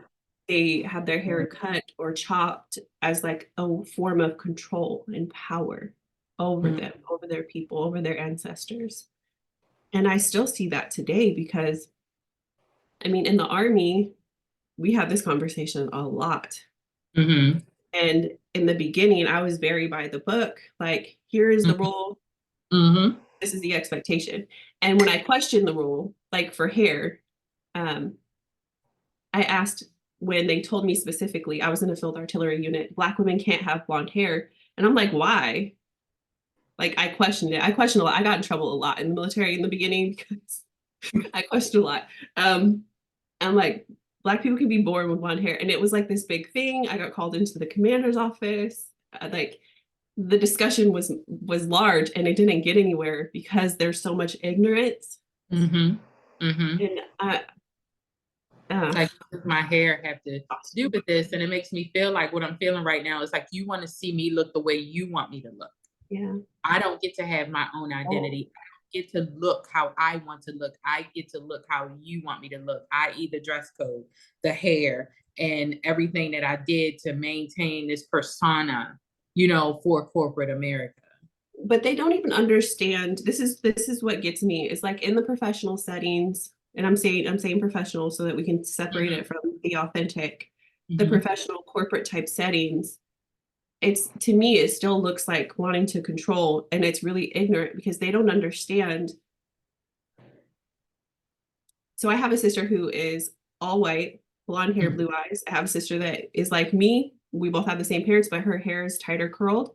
they had their hair cut or chopped as like a form of control and power over them, over their people, over their ancestors. And I still see that today because, I mean, in the army, we have this conversation a lot. Mm-hmm. And in the beginning, I was very by the book, like, here is the rule, Mm-hmm. this is the expectation. And when I questioned the rule, like for hair, um, I asked when they told me specifically, I was in a field artillery unit, Black women can't have blonde hair. And I'm like, why? Like, I questioned it. I questioned a lot. I got in trouble a lot in the military in the beginning because I questioned a lot. I'm like, Black people can be born with blonde hair. And it was like this big thing. I got called into the commander's office. Like, the discussion was large and it didn't get anywhere because there's so much ignorance. Mm-hmm. Mm-hmm. And uh, Like, what does my hair have to do with this? And it makes me feel like what I'm feeling right now is like you want to see me look the way you want me to look. yeah. I don't get to have my own identity. I don't get to look how I want to look. I get to look how you want me to look, i.e., the dress code, the hair, and everything that I did to maintain this persona, for corporate America. But they don't even understand. This is what gets me. It's like in the professional settings, and I'm saying professional so that we can separate Mm-hmm. it from the authentic, the Mm-hmm. professional corporate type settings. It's, to me, it still looks like wanting to control, and it's really ignorant because they don't understand. So I have a sister who is all white, blonde hair, blue eyes. I have a sister that is like me. We both have the same parents, but her hair is tighter curled.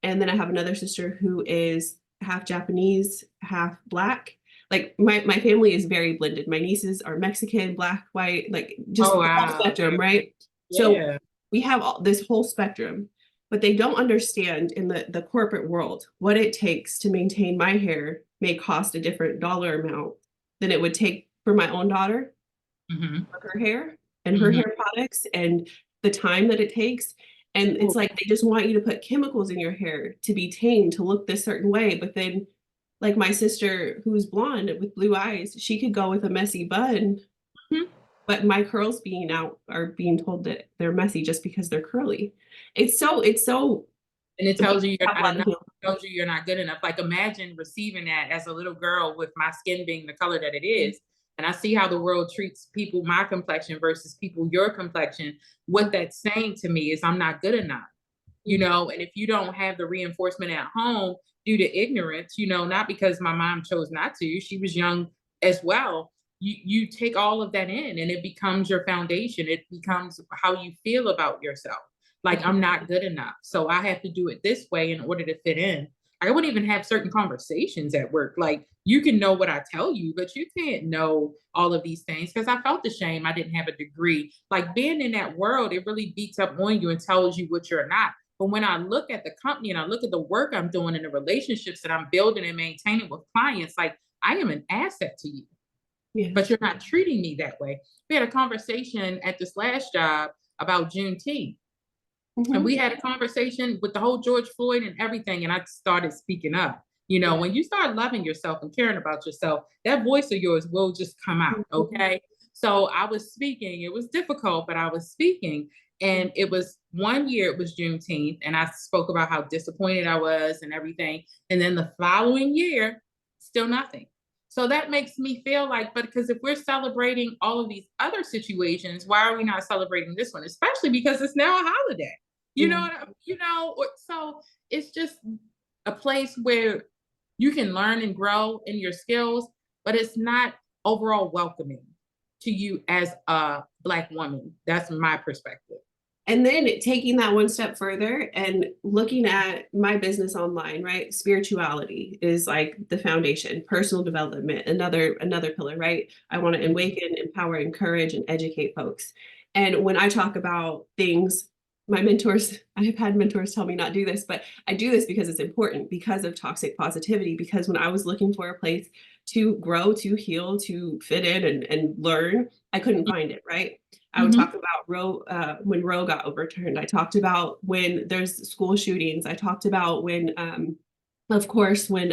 And then I have another sister who is half Japanese, half Black. Like my family is very blended. My nieces are Mexican, Black, white, like just Oh, the whole wow. spectrum, right? So Yeah. we have this whole spectrum, but they don't understand in the corporate world what it takes to maintain my hair may cost a different dollar amount than it would take for my own daughter Mm-hmm. for her hair and her Mm-hmm. hair products and the time that it takes. And it's like they just want you to put chemicals in your hair to be tamed to look this certain way. But then, like my sister who's blonde with blue eyes, she could go with a messy bun, Mm-hmm. but my curls being out are being told that they're messy just because they're curly. It's so And it we tells you you're have a not lot to enough. heal. It tells you you're not good enough. Like imagine receiving that as a little girl with my skin being the color that it is. And I see how the world treats people my complexion versus people your complexion. What that's saying to me is I'm not good enough. And if you don't have the reinforcement at home due to ignorance, not because my mom chose not to, she was young as well. You take all of that in and it becomes your foundation. It becomes how you feel about yourself. Like I'm not good enough. So I have to do it this way in order to fit in. I wouldn't even have certain conversations at work. Like you can know what I tell you, but you can't know all of these things because I felt the shame. I didn't have a degree. Like being in that world, it really beats up on you and tells you what you're not. But when I look at the company and I look at the work I'm doing and the relationships that I'm building and maintaining with clients, like I am an asset to you, Yeah. but you're not treating me that way. We had a conversation at this last job about Juneteenth. Mm-hmm. And we had a conversation with the whole George Floyd and everything. And I started speaking up. When you start loving yourself and caring about yourself, that voice of yours will just come out. Okay. So I was speaking. It was difficult, but I was speaking. And it was 1 year, it was Juneteenth. And I spoke about how disappointed I was and everything. And then the following year, still nothing. So that makes me feel like, but because if we're celebrating all of these other situations, why are we not celebrating this one? Especially because it's now a holiday. So it's just a place where you can learn and grow in your skills, but it's not overall welcoming to you as a Black woman. That's my perspective. And then taking that one step further and looking at my business online, right? Spirituality is like the foundation, personal development, another pillar, right? I want to awaken, empower, encourage, and educate folks. And when I talk about things, my mentors, I have had mentors tell me not do this, but I do this because it's important, because of toxic positivity. Because when I was looking for a place to grow, to heal, to fit in and learn, I couldn't find it, right? I would talk about when Roe got overturned. I talked about when there's school shootings. I talked about when, of course, when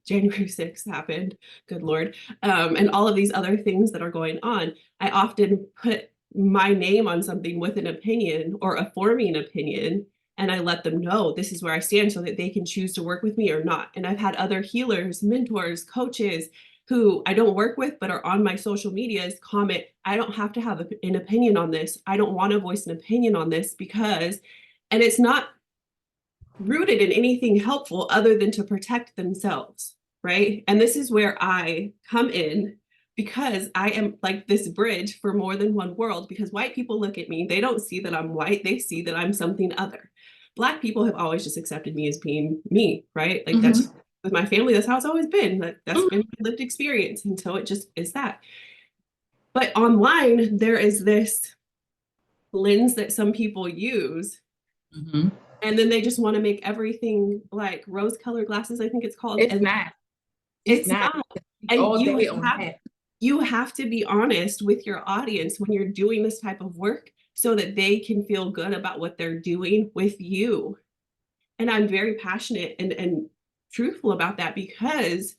January 6th happened, good Lord, and all of these other things that are going on. I often put my name on something with an opinion or a forming opinion, and I let them know this is where I stand so that they can choose to work with me or not. And I've had other healers, mentors, coaches who I don't work with, but are on my social medias comment, I don't have to have an opinion on this. I don't want to voice an opinion on this because, and it's not rooted in anything helpful other than to protect themselves, right? And this is where I come in because I am like this bridge for more than one world, because white people look at me, they don't see that I'm white, they see that I'm something other. Black people have always just accepted me as being me, right? Like that's with my family, that's how it's always been. That's been my lived experience. And so it just is that. But online, there is this lens that some people use. And then they just want to make everything like rose-colored glasses, I think it's called. It's and not. It's not. And all day on that. You have to be honest with your audience when you're doing this type of work so that they can feel good about what they're doing with you. And I'm very passionate and truthful about that, because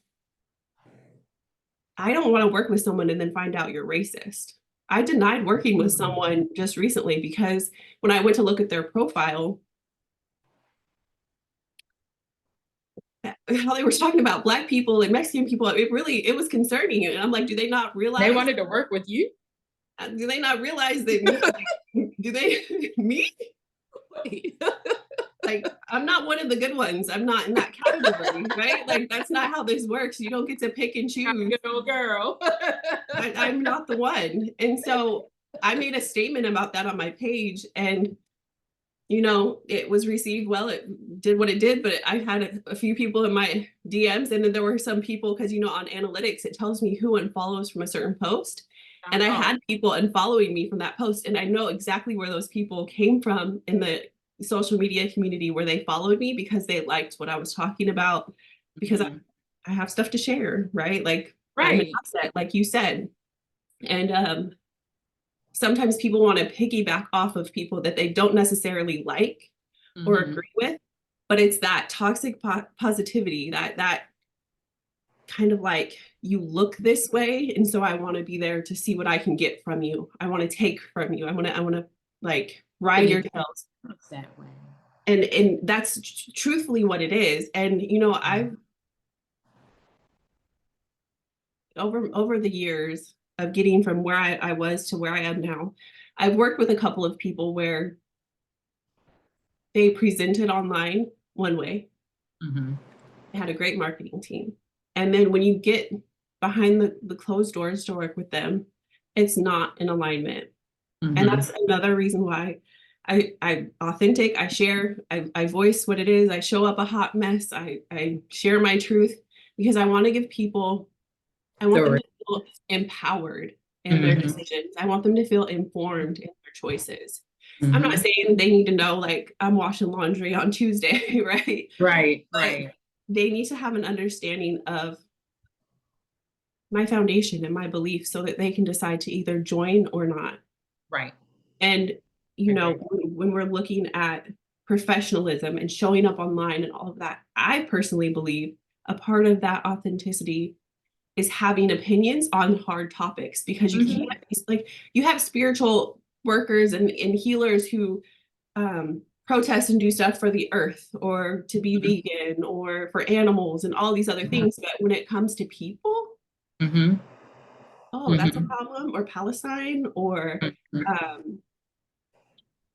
I don't want to work with someone and then find out you're racist. I denied working with someone just recently because when I went to look at their profile, how they were talking about Black people and Mexican people, it was concerning. And I'm like, do they not realize? They wanted to work with you? Do they not realize that me? Do they, me? Like, I'm not one of the good ones. I'm not in that category, right? Like, that's not how this works. You don't get to pick and choose. Good old girl. I'm not the one. And so I made a statement about that on my page, and it was received well. It did what it did, but I had a few people in my DMs, and then there were some people, because on analytics, it tells me who unfollows from a certain post. And I had people unfollowing me from that post, and I know exactly where those people came from in the social media community, where they followed me because they liked what I was talking about, because I have stuff to share, right? Like, I'm an asset, like you said. And sometimes people want to piggyback off of people that they don't necessarily like or agree with, but it's that toxic positivity, that kind of like, you look this way, and so I want to be there to see what I can get from you. I want to take from you. I want to like ride your tails. That way. And that's truthfully what it is. And I've over the years of getting from where I was to where I am now, I've worked with a couple of people where they presented online one way. They had a great marketing team. And then when you get behind the closed doors to work with them, it's not in alignment. And that's another reason why I'm authentic. I share, I voice what it is. I show up a hot mess. I share my truth, because I want to give people, I want them to feel empowered in their decisions. I want them to feel informed in their choices. I'm not saying they need to know, like, I'm washing laundry on Tuesday, right? Right. They need to have an understanding of my foundation and my beliefs so that they can decide to either join or not. Right. And, when we're looking at professionalism and showing up online and all of that, I personally believe a part of that authenticity is having opinions on hard topics, because you can't, like, you have spiritual workers and healers who protest and do stuff for the earth, or to be vegan, or for animals and all these other things. But when it comes to people, that's a problem. Or Palestine, or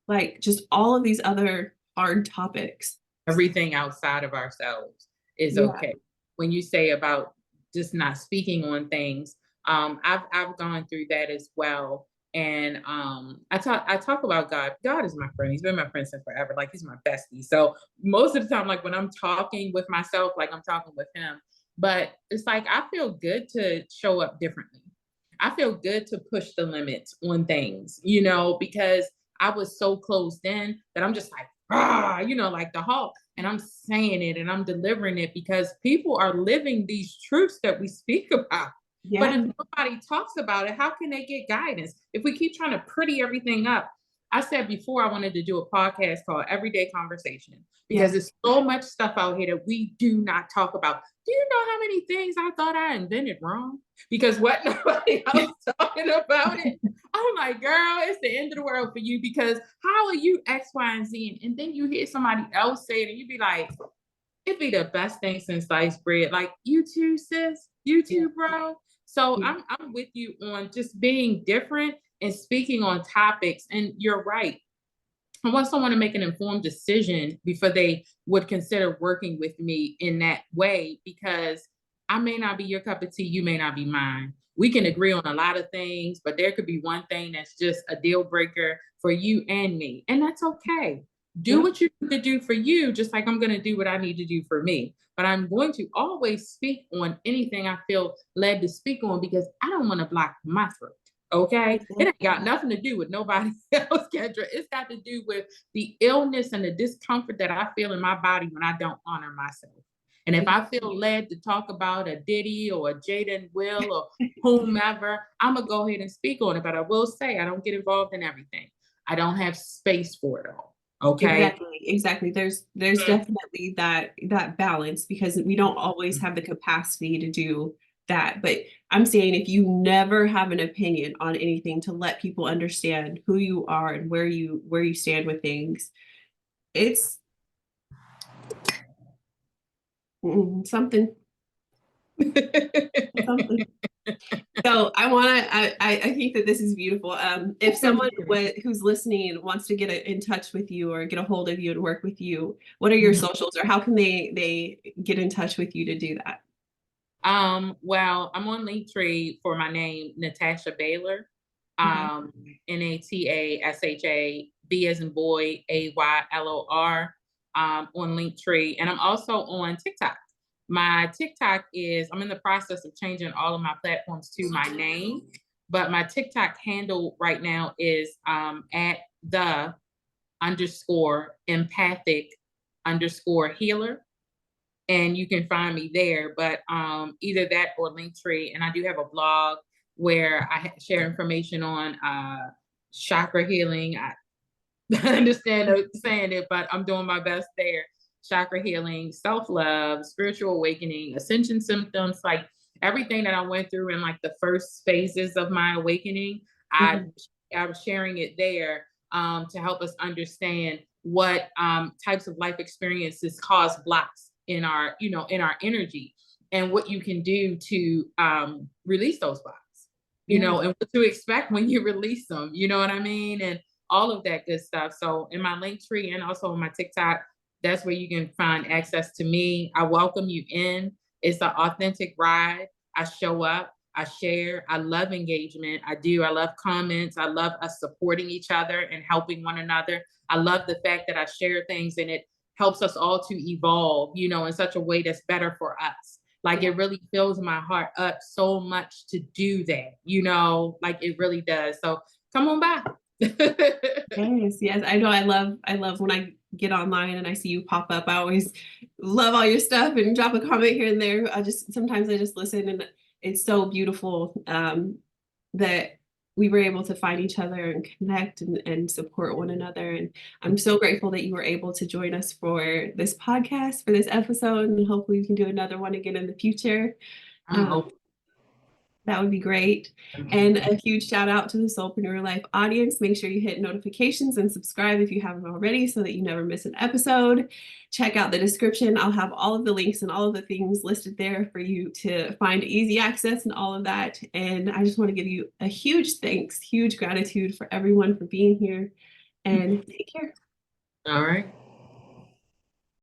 like just all of these other hard topics. Everything outside of ourselves is okay. When you say about just not speaking on things, I've gone through that as well. And I talk about God. God is my friend. He's been my friend since forever. Like, he's my bestie. So most of the time, like when I'm talking with myself, like I'm talking with him. But it's like I feel good to show up differently. I feel good to push the limits on things, because I was so closed in that I'm just like, like the Hulk. And I'm saying it and I'm delivering it because people are living these truths that we speak about. But Yeah. if nobody talks about it, how can they get guidance? If we keep trying to pretty everything up. I said before I wanted to do a podcast called Everyday Conversation because there's so much stuff out here that we do not talk about. Do you know how many things I thought I invented wrong? Because what nobody else talking about it. I'm like, girl, it's the end of the world for you because how are you X, Y, and Z? And then you hear somebody else say it and you be like, it'd be the best thing since sliced bread. Like, you too, sis, you too, bro. So I'm with you on just being different and speaking on topics. And you're right. I want someone to make an informed decision before they would consider working with me in that way, because I may not be your cup of tea. You may not be mine. We can agree on a lot of things, but there could be one thing that's just a deal breaker for you and me. And that's okay. Do what you need to do for you, just like I'm going to do what I need to do for me. But I'm going to always speak on anything I feel led to speak on because I don't want to block my throat. Okay. It ain't got nothing to do with nobody else, Kendra. It's got to do with the illness and the discomfort that I feel in my body when I don't honor myself. And if I feel led to talk about a Diddy or a Jaden Will or whomever, I'm going to go ahead and speak on it. But I will say I don't get involved in everything. I don't have space for it all. Okay. Exactly. There's definitely that balance because we don't always have the capacity to do that. But I'm saying if you never have an opinion on anything to let people understand who you are and where you stand with things, it's something. Something. So I think that this is beautiful. If someone who's listening wants to get in touch with you or get a hold of you and work with you, what are your socials or how can they get in touch with you to do that? Well, I'm on Linktree for my name, Natasha Baylor. Natasha B as in boy, Aylor, on Linktree. And I'm also on TikTok. My TikTok I'm in the process of changing all of my platforms to my name, but my TikTok handle right now is at the _empathic_healer. And you can find me there, but either that or Linktree. And I do have a blog where I share information on chakra healing. I understand saying it, but I'm doing my best there. Chakra healing, self-love, spiritual awakening, ascension symptoms, like everything that I went through in like the first phases of my awakening. I was sharing it there to help us understand what types of life experiences cause blocks in our energy and what you can do to release those blocks, and what to expect when you release them, you know what I mean? And all of that good stuff. So in my Linktree and also on my TikTok, that's where you can find access to me. I welcome you in. It's an authentic ride. I show up, I share, I love engagement. I love comments. I love us supporting each other and helping one another. I love the fact that I share things and it helps us all to evolve, in such a way that's better for us. Like it really fills my heart up so much to do that, like it really does. So come on by. Yes. I know. I love when I get online and I see you pop up. I always love all your stuff and drop a comment here and there. Sometimes I just listen and it's so beautiful that we were able to find each other and connect and support one another. And I'm so grateful that you were able to join us for this podcast, for this episode, and hopefully we can do another one again in the future. That would be great. And a huge shout out to the Soulpreneur Life audience. Make sure you hit notifications and subscribe if you haven't already so that you never miss an episode. Check out the description. I'll have all of the links and all of the things listed there for you to find easy access and all of that. And I just want to give you a huge thanks, huge gratitude for everyone for being here, and take care. All right.